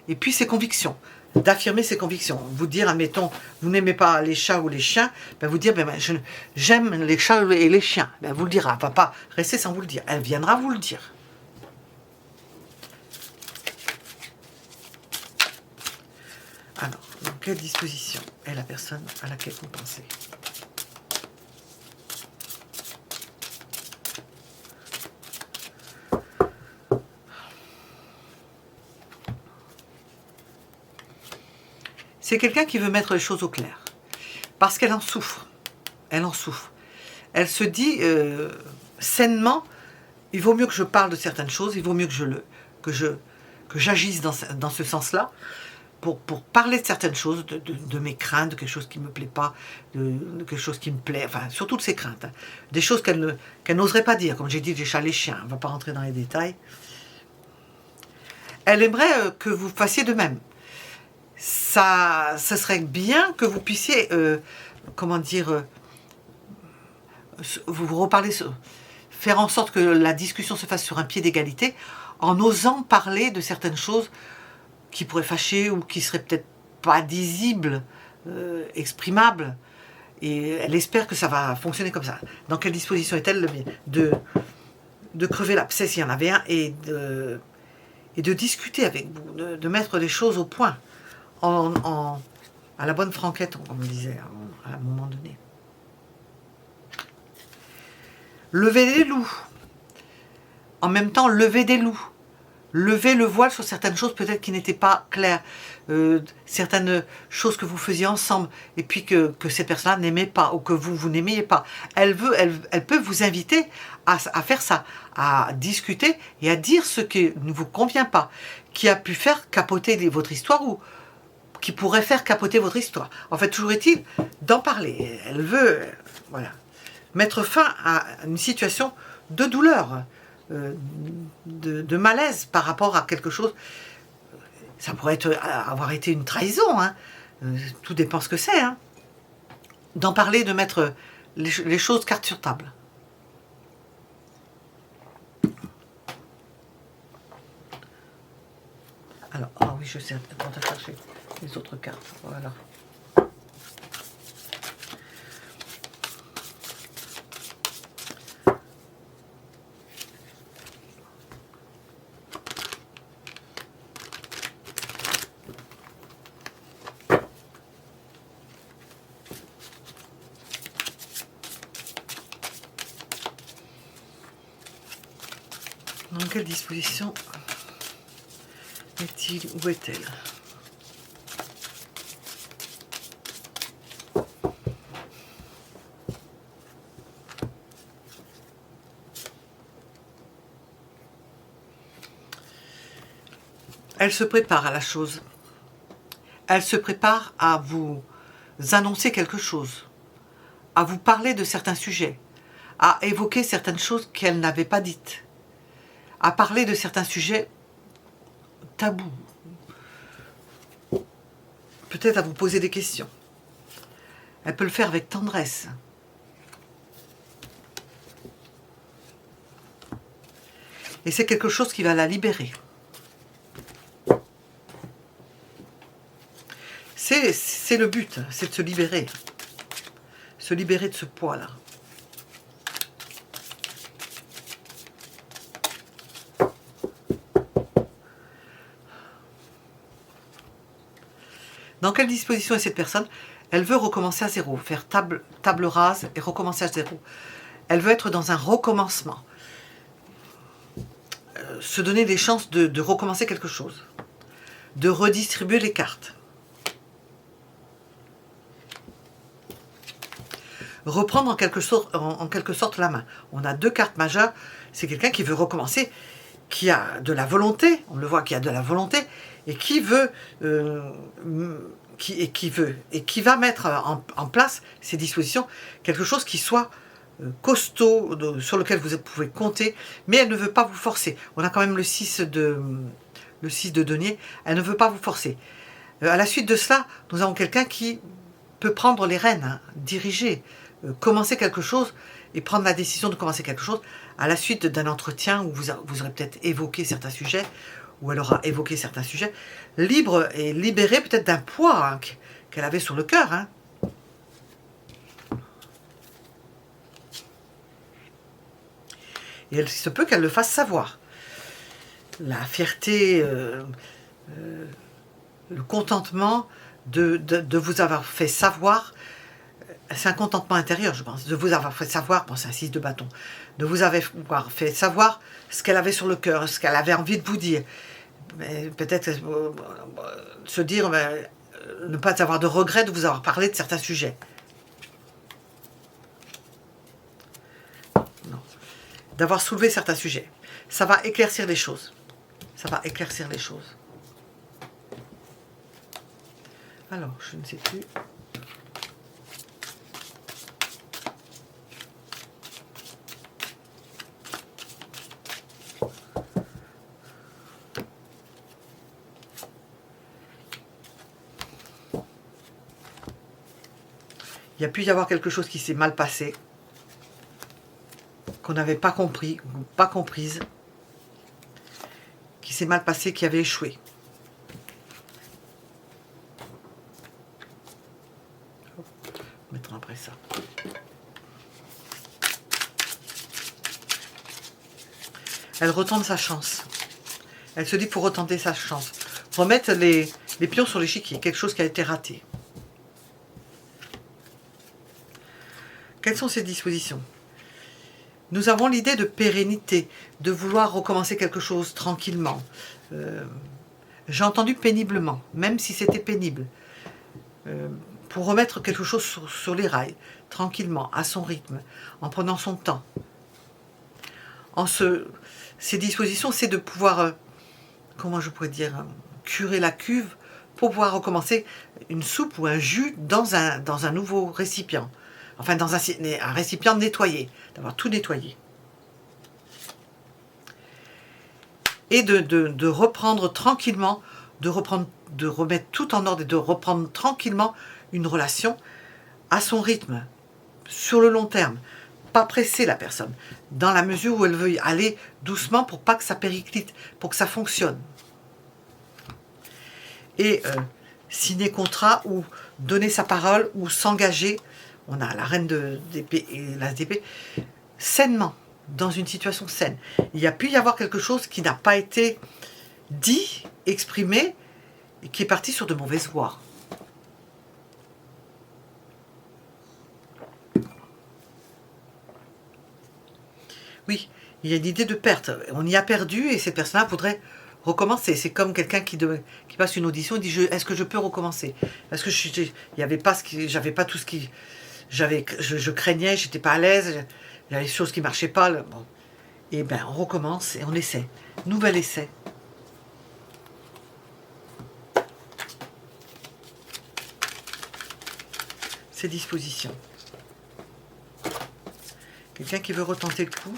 et puis ses convictions. D'affirmer ses convictions. Vous dire, admettons, vous n'aimez pas les chats ou les chiens, ben vous dire, j'aime les chats et les chiens. Ben vous le dira, elle ne va pas rester sans vous le dire. Elle viendra vous le dire. Alors, dans quelle disposition est la personne à laquelle vous pensez? C'est quelqu'un qui veut mettre les choses au clair. Parce qu'elle en souffre. Elle en souffre. Elle se dit sainement, il vaut mieux que je parle de certaines choses, il vaut mieux que j'agisse dans ce sens-là, pour parler de certaines choses, de mes craintes, de quelque chose qui ne me plaît pas, de quelque chose qui me plaît, enfin, surtout de ses craintes. Hein. Des choses qu'elle n'oserait pas dire, comme j'ai dit, les chats, les chiens, on ne va pas rentrer dans les détails. Elle aimerait que vous fassiez de même. Ça serait bien que vous puissiez, comment dire, vous reparler, faire en sorte que la discussion se fasse sur un pied d'égalité, en osant parler de certaines choses qui pourraient fâcher ou qui seraient peut-être pas disibles, exprimables. Et elle espère que ça va fonctionner comme ça. Dans quelle disposition est-elle de crever l'abcès s'il y en avait un et de discuter avec vous, de mettre les choses au point. À la bonne franquette, on me disait à un moment donné. Levez les loups. en même temps lever des loups. Lever le voile sur certaines choses peut-être qui n'étaient pas claires, certaines choses que vous faisiez ensemble et puis que ces personnes-là n'aimaient pas ou que vous n'aimiez pas. Elle peut vous inviter à faire ça, à discuter et à dire ce qui ne vous convient pas, qui a pu faire capoter votre histoire ou qui pourrait faire capoter votre histoire. En fait, toujours est-il d'en parler. Elle veut voilà, mettre fin à une situation de douleur. De malaise par rapport à quelque chose. Ça pourrait avoir été une trahison, hein. Tout dépend ce que c'est. Hein. D'en parler, de mettre les choses carte sur table. Alors, ah oui, je sais, on va chercher les autres cartes. Voilà. Dans quelle disposition est-il ou est-elle? Elle se prépare à la chose. Elle se prépare à vous annoncer quelque chose, à vous parler de certains sujets, à évoquer certaines choses qu'elle n'avait pas dites, à parler de certains sujets tabous, peut-être à vous poser des questions. Elle peut le faire avec tendresse. Et c'est quelque chose qui va la libérer. C'est le but, c'est de se libérer. Se libérer de ce poids-là. Dans quelle disposition est cette personne? Elle veut recommencer à zéro, faire table rase et recommencer à zéro. Elle veut être dans un recommencement. Se donner des chances de recommencer quelque chose. De redistribuer les cartes. Reprendre en quelque sorte la main. On a deux cartes majeures. C'est quelqu'un qui veut recommencer, qui a de la volonté, on le voit qui a de la volonté, et qui veut, qui va mettre en place ces dispositions, quelque chose qui soit costaud, sur lequel vous pouvez compter, mais elle ne veut pas vous forcer. On a quand même le 6 de denier, elle ne veut pas vous forcer. À la suite de cela, nous avons quelqu'un qui peut prendre les rênes, hein, diriger, commencer quelque chose et prendre la décision de commencer quelque chose à la suite d'un entretien où vous aurez peut-être évoqué certains sujets, ou elle aura évoqué certains sujets, libre et libérée peut-être d'un poids hein, qu'elle avait sur le cœur. Hein. Et il se peut qu'elle le fasse savoir. La fierté, le contentement de vous avoir fait savoir, c'est un contentement intérieur, je pense, de vous avoir fait savoir, bon, c'est un 6 de bâton, de vous avoir fait savoir ce qu'elle avait sur le cœur, ce qu'elle avait envie de vous dire. Peut-être se dire, ne pas avoir de regret de vous avoir parlé de certains sujets. Non. D'avoir soulevé certains sujets. Ça va éclaircir les choses. Ça va éclaircir les choses. Alors, je ne sais plus. Il y a pu y avoir quelque chose qui s'est mal passé, qu'on n'avait pas compris, ou pas comprise, qui s'est mal passé, qui avait échoué. Mettons après ça. Elle retente sa chance. Elle se dit pour retenter sa chance. Remettre les pions sur l'échiquier, quelque chose qui a été raté. Quelles sont ses dispositions? Nous avons l'idée de pérennité, de vouloir recommencer quelque chose tranquillement. J'ai entendu péniblement, même si c'était pénible. Pour remettre quelque chose sur les rails, tranquillement, à son rythme, en prenant son temps. Ces dispositions, c'est de pouvoir, comment je pourrais dire, curer la cuve pour pouvoir recommencer une soupe ou un jus dans un nouveau récipient. Enfin, dans un récipient nettoyé, d'avoir tout nettoyé. Et de reprendre tranquillement, de remettre tout en ordre et de reprendre tranquillement une relation à son rythme, sur le long terme. Pas presser la personne, dans la mesure où elle veut aller doucement pour pas que ça périclite, pour que ça fonctionne. Et signer contrat ou donner sa parole ou s'engager, on a la reine d'épée et l'as d'épée, sainement, dans une situation saine. Il y a pu y avoir quelque chose qui n'a pas été dit, exprimé, et qui est parti sur de mauvaises voies. Oui, il y a une idée de perte. On y a perdu et cette personne-là voudrait recommencer. C'est comme quelqu'un qui passe une audition et dit est-ce que je peux recommencer? Parce que j'avais pas tout ce qui... Je craignais, j'étais pas à l'aise, il y avait des choses qui ne marchaient pas. Bon. Et bien, on recommence et on essaie. Nouvel essai. Ces dispositions. Quelqu'un qui veut retenter le coup.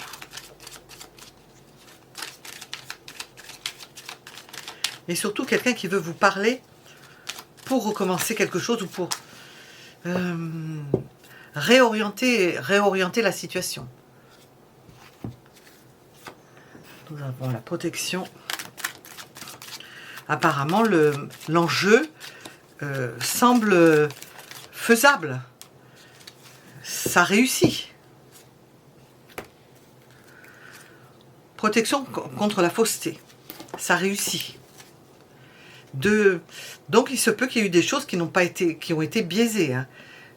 Et surtout quelqu'un qui veut vous parler pour recommencer quelque chose ou pour réorienter la situation. Nous avons la protection. Apparemment, l'enjeu semble faisable. Ça réussit. Protection contre la fausseté. Ça réussit. Donc il se peut qu'il y ait eu des choses qui ont été biaisées, hein.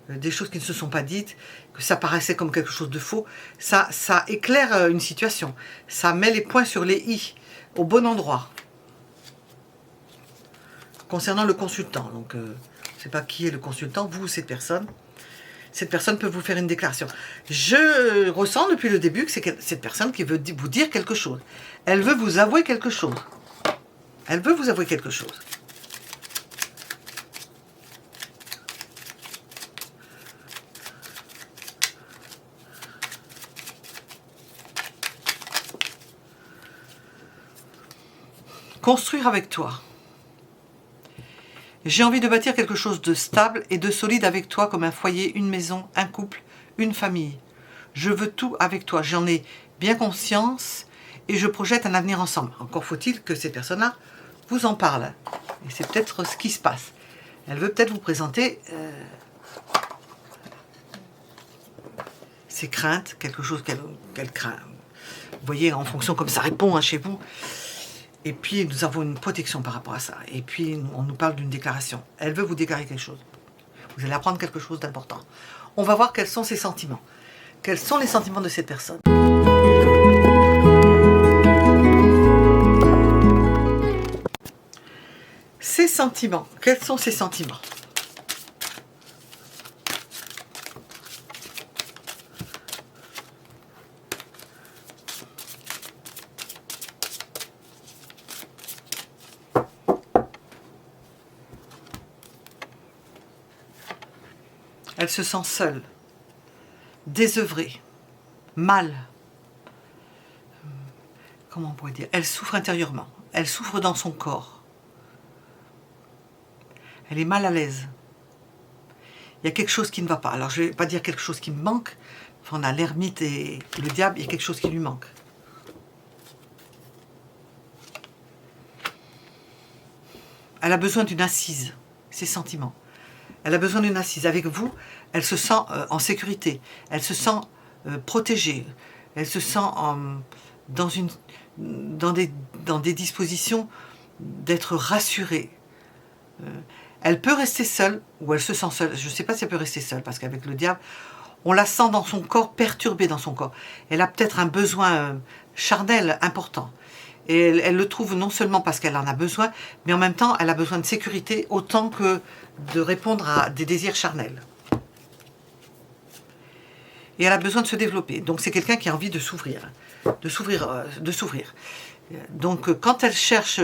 Des choses qui ne se sont pas dites, que ça paraissait comme quelque chose de faux. Ça éclaire une situation. Ça met les points sur les i au bon endroit. Concernant le consultant, donc je ne sais pas qui est le consultant, vous ou cette personne. Cette personne peut vous faire une déclaration. Je ressens depuis le début que c'est cette personne qui veut vous dire quelque chose. Elle veut vous avouer quelque chose. Elle veut vous avouer quelque chose. Construire avec toi. J'ai envie de bâtir quelque chose de stable et de solide avec toi, comme un foyer, une maison, un couple, une famille. Je veux tout avec toi. J'en ai bien conscience et je projette un avenir ensemble. Encore faut-il que ces personnes-là vous en parlent. Et c'est peut-être ce qui se passe. Elle veut peut-être vous présenter ses craintes, quelque chose qu'elle craint. Vous voyez, en fonction comme ça répond hein, chez vous. Et puis, nous avons une protection par rapport à ça. Et puis, on nous parle d'une déclaration. Elle veut vous déclarer quelque chose. Vous allez apprendre quelque chose d'important. On va voir quels sont ses sentiments. Quels sont les sentiments de cette personne. Ses sentiments. Quels sont ses sentiments? Elle se sent seule, désœuvrée, mal. Comment on pourrait dire? Elle souffre intérieurement, elle souffre dans son corps. Elle est mal à l'aise. Il y a quelque chose qui ne va pas. Alors je ne vais pas dire quelque chose qui me manque. Enfin, on a l'ermite et le diable, il y a quelque chose qui lui manque. Elle a besoin d'une assise, ses sentiments. Elle a besoin d'une assise. Avec vous, elle se sent en sécurité. Elle se sent protégée. Elle se sent dans des dispositions d'être rassurée. Elle peut rester seule, ou elle se sent seule. Je ne sais pas si elle peut rester seule, parce qu'avec le diable, On la sent dans son corps, perturbée dans son corps. Elle a peut-être un besoin charnel important. Et elle le trouve non seulement parce qu'elle en a besoin, mais en même temps, elle a besoin de sécurité autant que de répondre à des désirs charnels. Et elle a besoin de se développer. Donc c'est quelqu'un qui a envie de s'ouvrir, de s'ouvrir. Donc quand elle cherche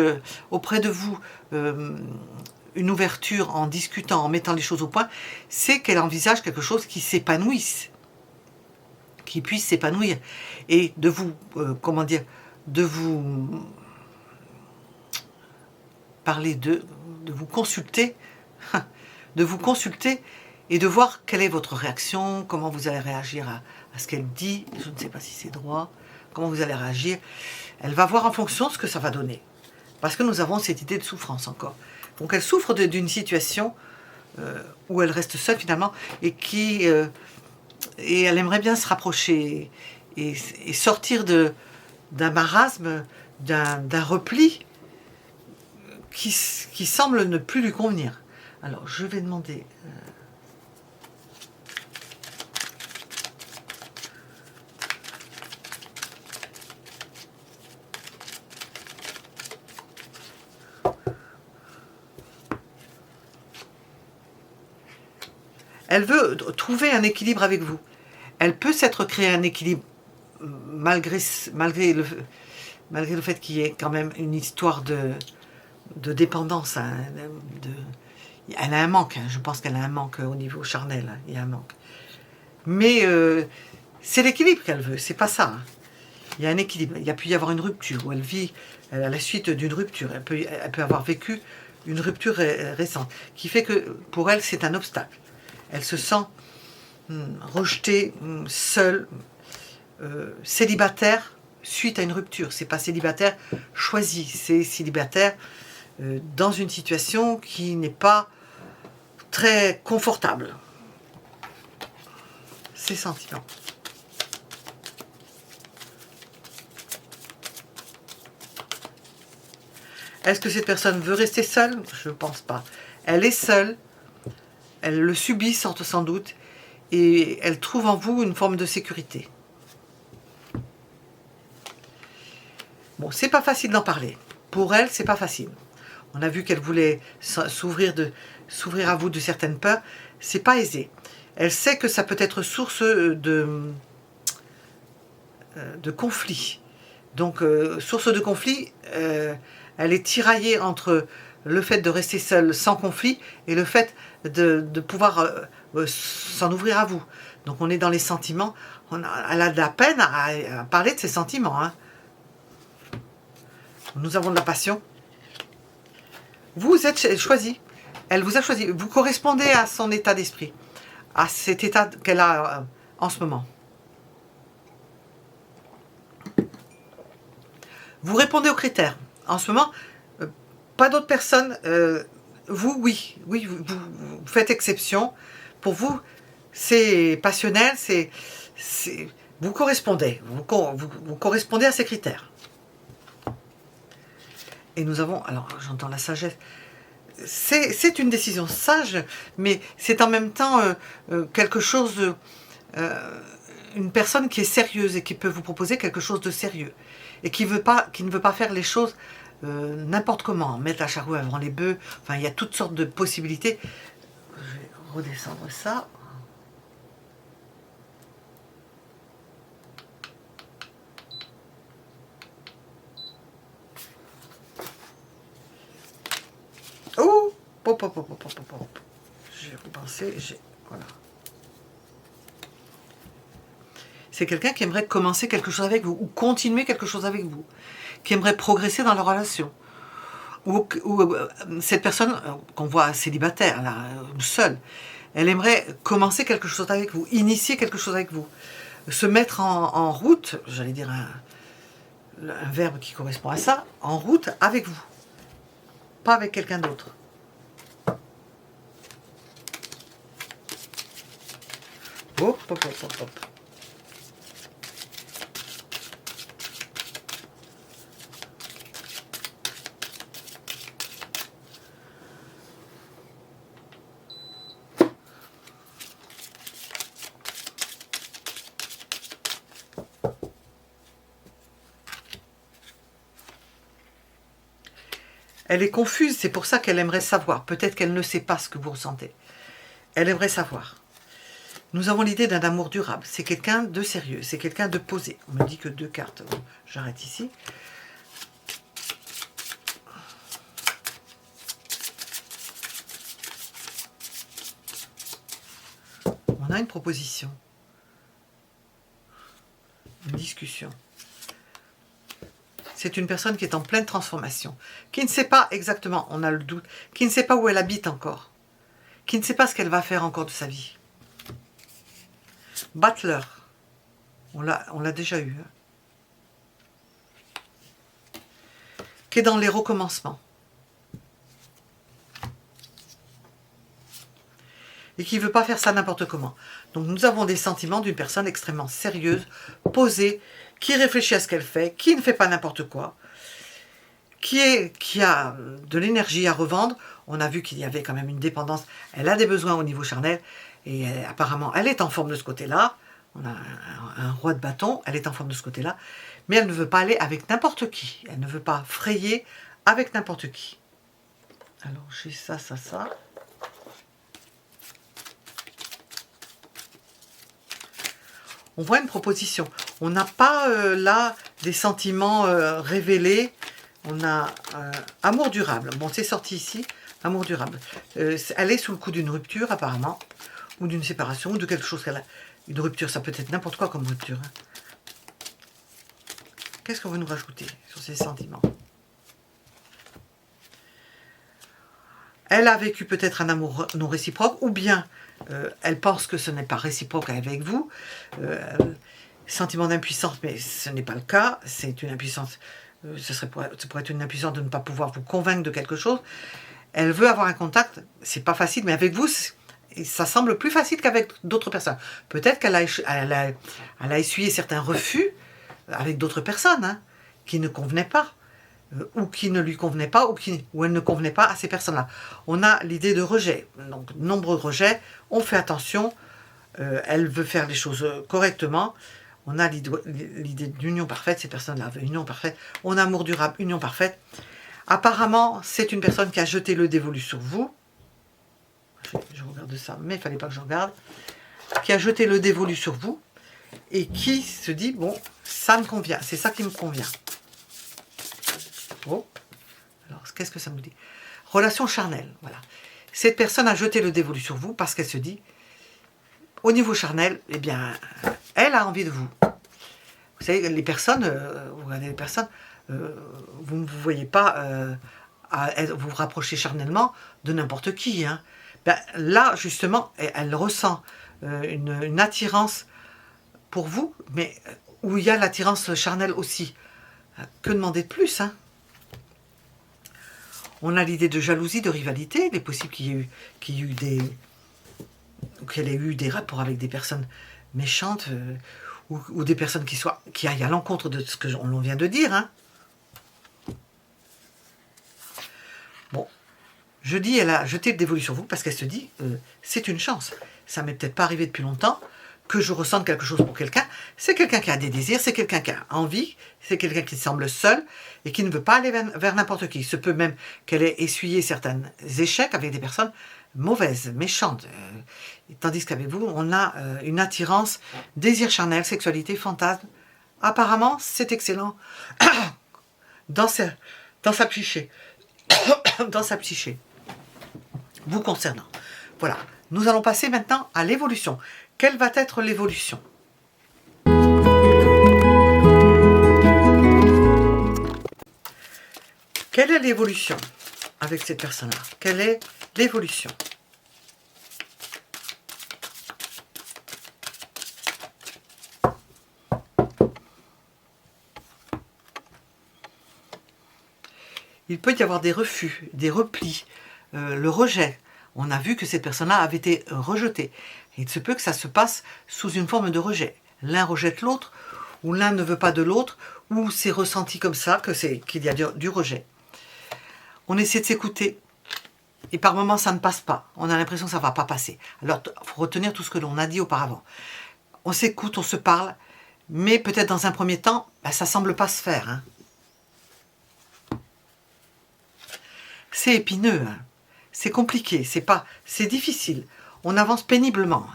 auprès de vous une ouverture en discutant, en mettant les choses au point, c'est qu'elle envisage quelque chose qui s'épanouisse, qui puisse s'épanouir. Et de vous, de vous parler de vous consulter, et de voir quelle est votre réaction, comment vous allez réagir à ce qu'elle dit, je ne sais pas si c'est droit, comment vous allez réagir. Elle va voir en fonction de ce que ça va donner. Parce que nous avons cette idée de souffrance encore. Donc elle souffre d'une situation où elle reste seule finalement et et elle aimerait bien se rapprocher et sortir d'un marasme, d'un repli qui semble ne plus lui convenir. Alors je vais demander... Elle veut trouver un équilibre avec vous. Elle peut s'être créée un équilibre malgré le fait qu'il y ait quand même une histoire de dépendance. Hein, elle a un manque, hein, je pense qu'elle a un manque au niveau charnel, hein, il y a un manque. Mais c'est l'équilibre qu'elle veut, c'est pas ça. Hein. Il y a un équilibre, il y a pu y avoir une rupture, où elle vit à la suite d'une rupture. Elle peut avoir vécu une rupture récente, qui fait que pour elle c'est un obstacle. Elle se sent rejetée, seule, célibataire suite à une rupture. C'est pas célibataire choisi, c'est célibataire dans une situation qui n'est pas très confortable. Ses sentiments. Est-ce que cette personne veut rester seule? Je ne pense pas. Elle est seule, elle le subit sans doute, et elle trouve en vous une forme de sécurité. Bon, c'est pas facile d'en parler. Pour elle, c'est pas facile. On a vu qu'elle voulait s'ouvrir à vous de certaines peurs. C'est pas aisé. Elle sait que ça peut être source de conflit. Donc, source de conflit, elle est tiraillée entre le fait de rester seule sans conflit et le fait de pouvoir s'en ouvrir à vous. Donc, on est dans les sentiments. Elle a de la peine à parler de ses sentiments. Hein. Nous avons de la passion. Vous êtes choisi. Elle vous a choisi. Vous correspondez à son état d'esprit, à cet état qu'elle a en ce moment. Vous répondez aux critères. En ce moment, pas d'autres personnes. Vous, oui, vous faites exception. Pour vous, c'est passionnel, vous correspondez. Vous correspondez à ces critères. Et nous avons, alors j'entends la sagesse, c'est une décision sage, mais c'est en même temps quelque chose de... une personne qui est sérieuse et qui peut vous proposer quelque chose de sérieux. Et qui ne veut pas faire les choses n'importe comment, mettre la charrue avant les bœufs, enfin il y a toutes sortes de possibilités. Je vais redescendre ça. Oh, j'ai repensé, voilà. C'est quelqu'un qui aimerait commencer quelque chose avec vous, ou continuer quelque chose avec vous, qui aimerait progresser dans la relation. Ou cette personne qu'on voit célibataire, là, seule, elle aimerait commencer quelque chose avec vous, initier quelque chose avec vous, se mettre en route, j'allais dire un verbe qui correspond à ça, en route avec vous, pas avec quelqu'un d'autre. Hop, hop, hop, hop, hop. Elle est confuse, c'est pour ça qu'elle aimerait savoir. Peut-être qu'elle ne sait pas ce que vous ressentez. Elle aimerait savoir. Nous avons l'idée d'un amour durable. C'est quelqu'un de sérieux, c'est quelqu'un de posé. On me dit que 2 cartes. Bon, j'arrête ici. On a une proposition. Une discussion. C'est une personne qui est en pleine transformation, qui ne sait pas exactement, on a le doute, qui ne sait pas où elle habite encore, qui ne sait pas ce qu'elle va faire encore de sa vie. Butler, on l'a déjà eu, hein. Qui est dans les recommencements. Et qui ne veut pas faire ça n'importe comment. Donc nous avons des sentiments d'une personne extrêmement sérieuse, posée, qui réfléchit à ce qu'elle fait, qui ne fait pas n'importe quoi, qui a de l'énergie à revendre. On a vu qu'il y avait quand même une dépendance. Elle a des besoins au niveau charnel, et apparemment elle est en forme de ce côté-là. On a un roi de bâton, elle est en forme de ce côté-là, mais elle ne veut pas aller avec n'importe qui. Elle ne veut pas frayer avec n'importe qui. Alors j'ai ça, ça, ça. On voit une proposition. On n'a pas là des sentiments révélés. On a amour durable. Bon, c'est sorti ici, amour durable. Elle est sous le coup d'une rupture apparemment, ou d'une séparation, ou de quelque chose qu'elle a. Une rupture, ça peut être n'importe quoi comme rupture, hein. Qu'est-ce qu'on veut nous rajouter sur ces sentiments? Elle a vécu peut-être un amour non réciproque, ou bien elle pense que ce n'est pas réciproque avec vous. Sentiment d'impuissance, mais ce n'est pas le cas. C'est une impuissance, ce pourrait être une impuissance de ne pas pouvoir vous convaincre de quelque chose. Elle veut avoir un contact, c'est pas facile, mais avec vous, ça semble plus facile qu'avec d'autres personnes. Peut-être qu'elle a essuyé certains refus avec d'autres personnes, hein, qui ne convenaient pas. Ou qui ne lui convenait pas, ou elle ne convenait pas à ces personnes-là. On a l'idée de rejet, donc nombreux rejets, on fait attention, elle veut faire les choses correctement, on a l'idée d'union parfaite, ces personnes-là veulent union parfaite, on a amour durable, union parfaite. Apparemment, c'est une personne qui a jeté le dévolu sur vous, je regarde ça, mais il ne fallait pas que je regarde, qui a jeté le dévolu sur vous, et qui se dit, bon, ça me convient, c'est ça qui me convient. Oh. Alors, qu'est-ce que ça nous dit? Relation charnelle, voilà. Cette personne a jeté le dévolu sur vous parce qu'elle se dit, au niveau charnel, eh bien, elle a envie de vous. Vous savez, les personnes, vous regardez les personnes, vous ne vous voyez pas vous rapprocher charnellement de n'importe qui, hein. Ben, là, justement, elle ressent une attirance pour vous, mais où il y a l'attirance charnelle aussi. Que demander de plus, hein? On a l'idée de jalousie, de rivalité. Il est possible qu'elle ait eu des rapports avec des personnes méchantes ou des personnes qui aillent à l'encontre de ce que l'on vient de dire, hein. Bon, je dis, elle a jeté le dévolu sur vous parce qu'elle se dit, c'est une chance. Ça m'est peut-être pas arrivé depuis longtemps que je ressente quelque chose pour quelqu'un. C'est quelqu'un qui a des désirs, c'est quelqu'un qui a envie, c'est quelqu'un qui semble seul et qui ne veut pas aller vers n'importe qui. Il se peut même qu'elle ait essuyé certains échecs avec des personnes mauvaises, méchantes. Tandis qu'avec vous, on a une attirance, désir charnel, sexualité, fantasme. Apparemment, c'est excellent dans sa psyché. Dans sa psyché. Vous concernant. Voilà. Nous allons passer maintenant à l'évolution. Quelle va être l'évolution? Quelle est l'évolution avec cette personne-là? Quelle est l'évolution? Il peut y avoir des refus, des replis, le rejet. On a vu que cette personne-là avait été rejetée. Il se peut que ça se passe sous une forme de rejet. L'un rejette l'autre, ou l'un ne veut pas de l'autre, ou c'est ressenti comme ça qu'il y a du rejet. On essaie de s'écouter, et par moments ça ne passe pas. On a l'impression que ça ne va pas passer. Alors il faut retenir tout ce que l'on a dit auparavant. On s'écoute, on se parle, mais peut-être dans un premier temps, ça ne semble pas se faire, hein. c'est épineux, hein. C'est compliqué, c'est difficile. On avance péniblement.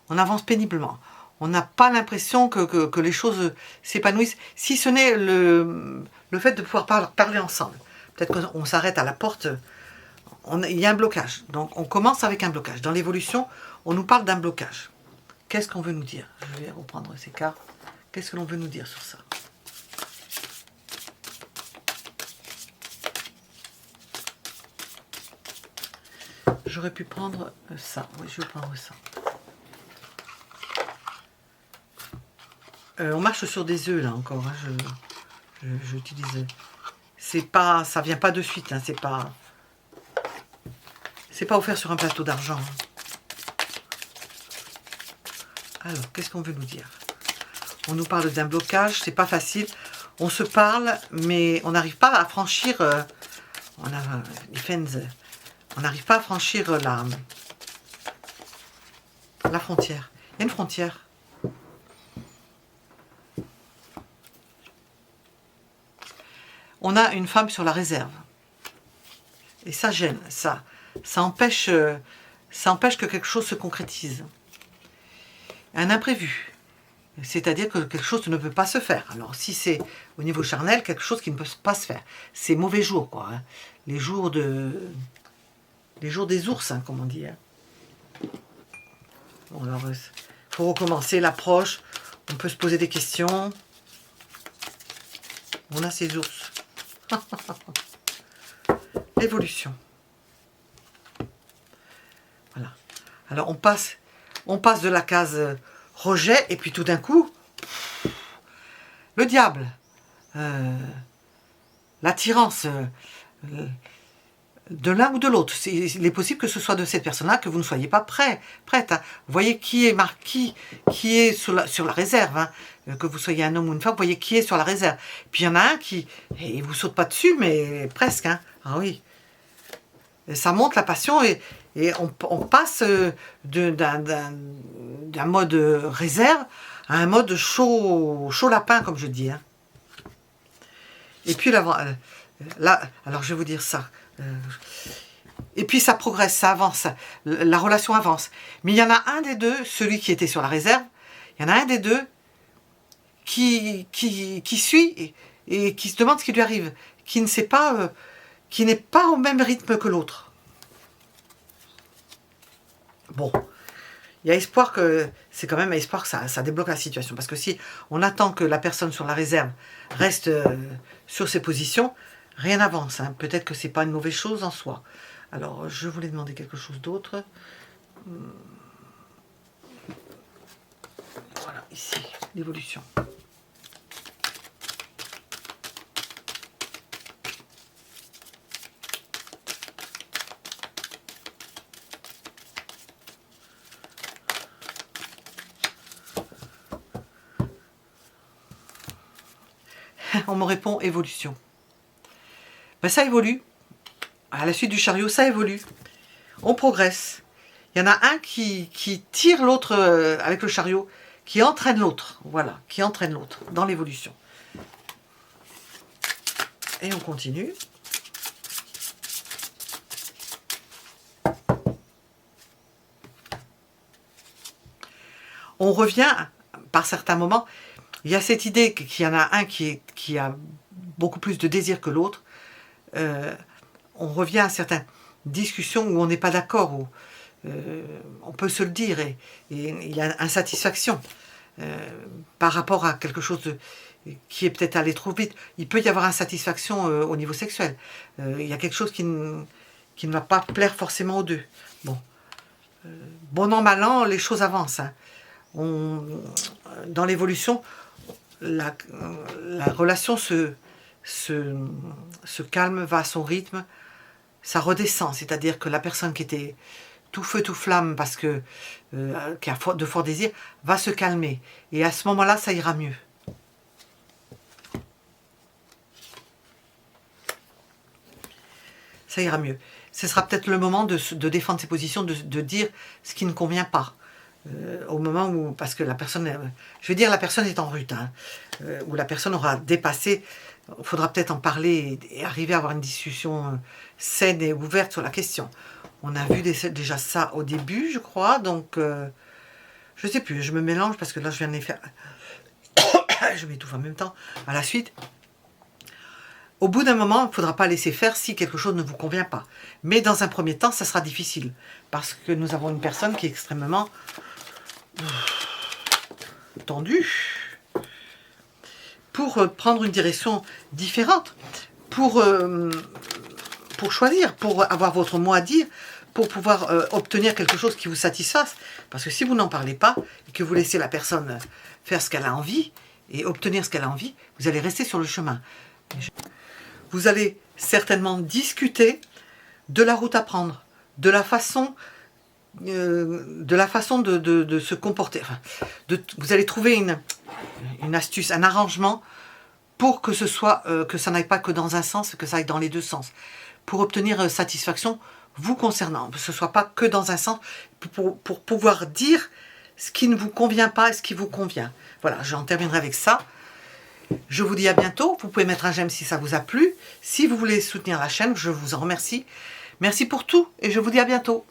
On avance péniblement. On n'a pas l'impression que les choses s'épanouissent, si ce n'est le fait de pouvoir parler ensemble. Peut-être qu'on s'arrête à la porte, il y a un blocage. Donc on commence avec un blocage. Dans l'évolution, on nous parle d'un blocage. Qu'est-ce qu'on veut nous dire? Je vais reprendre ces cartes. Qu'est-ce que l'on veut nous dire sur ça? J'aurais pu prendre ça. Oui, je vais prendre ça. On marche sur des œufs, là, encore. Hein. J'utilise... ça vient pas de suite. Hein. C'est pas offert sur un plateau d'argent. Hein. Alors, qu'est-ce qu'on veut nous dire? On nous parle d'un blocage, c'est pas facile. On se parle, mais on n'arrive pas à franchir... on n'arrive pas à franchir la frontière. Il y a une frontière. On a une femme sur la réserve. Et ça gêne, ça empêche que quelque chose se concrétise. Un imprévu. C'est-à-dire que quelque chose ne peut pas se faire. Alors si c'est au niveau charnel, quelque chose qui ne peut pas se faire. C'est mauvais jours, quoi. Hein. Les jours des ours, hein, comme on dit. Hein. Bon, alors, il faut recommencer l'approche. On peut se poser des questions. On a ces ours. L'évolution. Voilà. Alors on passe de la case rejet et puis tout d'un coup, le diable, l'attirance de l'un ou de l'autre. Il est possible que ce soit de cette personne-là que vous ne soyez pas prête. Hein. Vous voyez qui est marqué, qui est sur la réserve. Hein. Que vous soyez un homme ou une femme, vous voyez qui est sur la réserve. Puis il y en a un qui, et il vous saute pas dessus, mais presque. Hein. Ah oui. Et ça monte la passion et on passe d'un mode réserve à un mode chaud lapin, comme je dis. Hein. Et puis là, alors je vais vous dire ça. Et puis ça progresse, ça avance, la relation avance. Mais il y en a un des deux, celui qui était sur la réserve, il y en a un des deux qui suit et qui se demande ce qui lui arrive, qui ne sait pas, qui n'est pas au même rythme que l'autre. Bon, il y a espoir que, c'est quand même espoir que ça débloque la situation. Parce que si on attend que la personne sur la réserve reste sur ses positions, rien n'avance. Hein. Peut-être que c'est pas une mauvaise chose en soi. Alors, je voulais demander quelque chose d'autre. Voilà, ici, l'évolution. On me répond évolution. Ben, ça évolue. À la suite du chariot, ça évolue. On progresse. Il y en a un qui tire l'autre avec le chariot, qui entraîne l'autre. Voilà, qui entraîne l'autre dans l'évolution. Et on continue. On revient, par certains moments, il y a cette idée qu'il y en a un qui a beaucoup plus de désir que l'autre. On revient à certaines discussions où on n'est pas d'accord, où on peut se le dire, et il y a insatisfaction par rapport à quelque chose qui est peut-être allé trop vite. Il peut y avoir insatisfaction au niveau sexuel. Il y a quelque chose qui ne va pas plaire forcément aux deux. Bon, bon an, mal an, les choses avancent. Hein. Dans l'évolution, la relation se calme, va à son rythme, ça redescend, c'est-à-dire que la personne qui était tout feu, tout flamme, parce que qui a de forts désirs, va se calmer. Et à ce moment-là, ça ira mieux. Ça ira mieux. Ce sera peut-être le moment de défendre ses positions, de dire ce qui ne convient pas. Au moment où, parce que la personne, je veux dire, la personne est en route, hein, où la personne aura dépassé Il faudra peut-être en parler et arriver à avoir une discussion saine et ouverte sur la question. On a vu déjà ça au début, je crois, donc je sais plus, je me mélange parce que là je viens de les faire. Je m'étouffe en même temps à la suite. Au bout d'un moment, il ne faudra pas laisser faire si quelque chose ne vous convient pas. Mais dans un premier temps, ça sera difficile. Parce que nous avons une personne qui est extrêmement tendue pour prendre une direction différente, pour choisir, pour avoir votre mot à dire, pour pouvoir obtenir quelque chose qui vous satisfasse. Parce que si vous n'en parlez pas et que vous laissez la personne faire ce qu'elle a envie et obtenir ce qu'elle a envie, vous allez rester sur le chemin. Vous allez certainement discuter de la route à prendre, de la façon de se comporter. Enfin, vous allez trouver une astuce, un arrangement pour que ce soit que ça n'aille pas que dans un sens, que ça aille dans les deux sens, pour obtenir satisfaction vous concernant, que ce ne soit pas que dans un sens, pour pouvoir dire ce qui ne vous convient pas et ce qui vous convient. Voilà, j'en terminerai avec ça. Je vous dis à bientôt. Vous pouvez mettre un j'aime si ça vous a plu. Si vous voulez soutenir la chaîne, je vous en remercie. Merci pour tout et je vous dis à bientôt.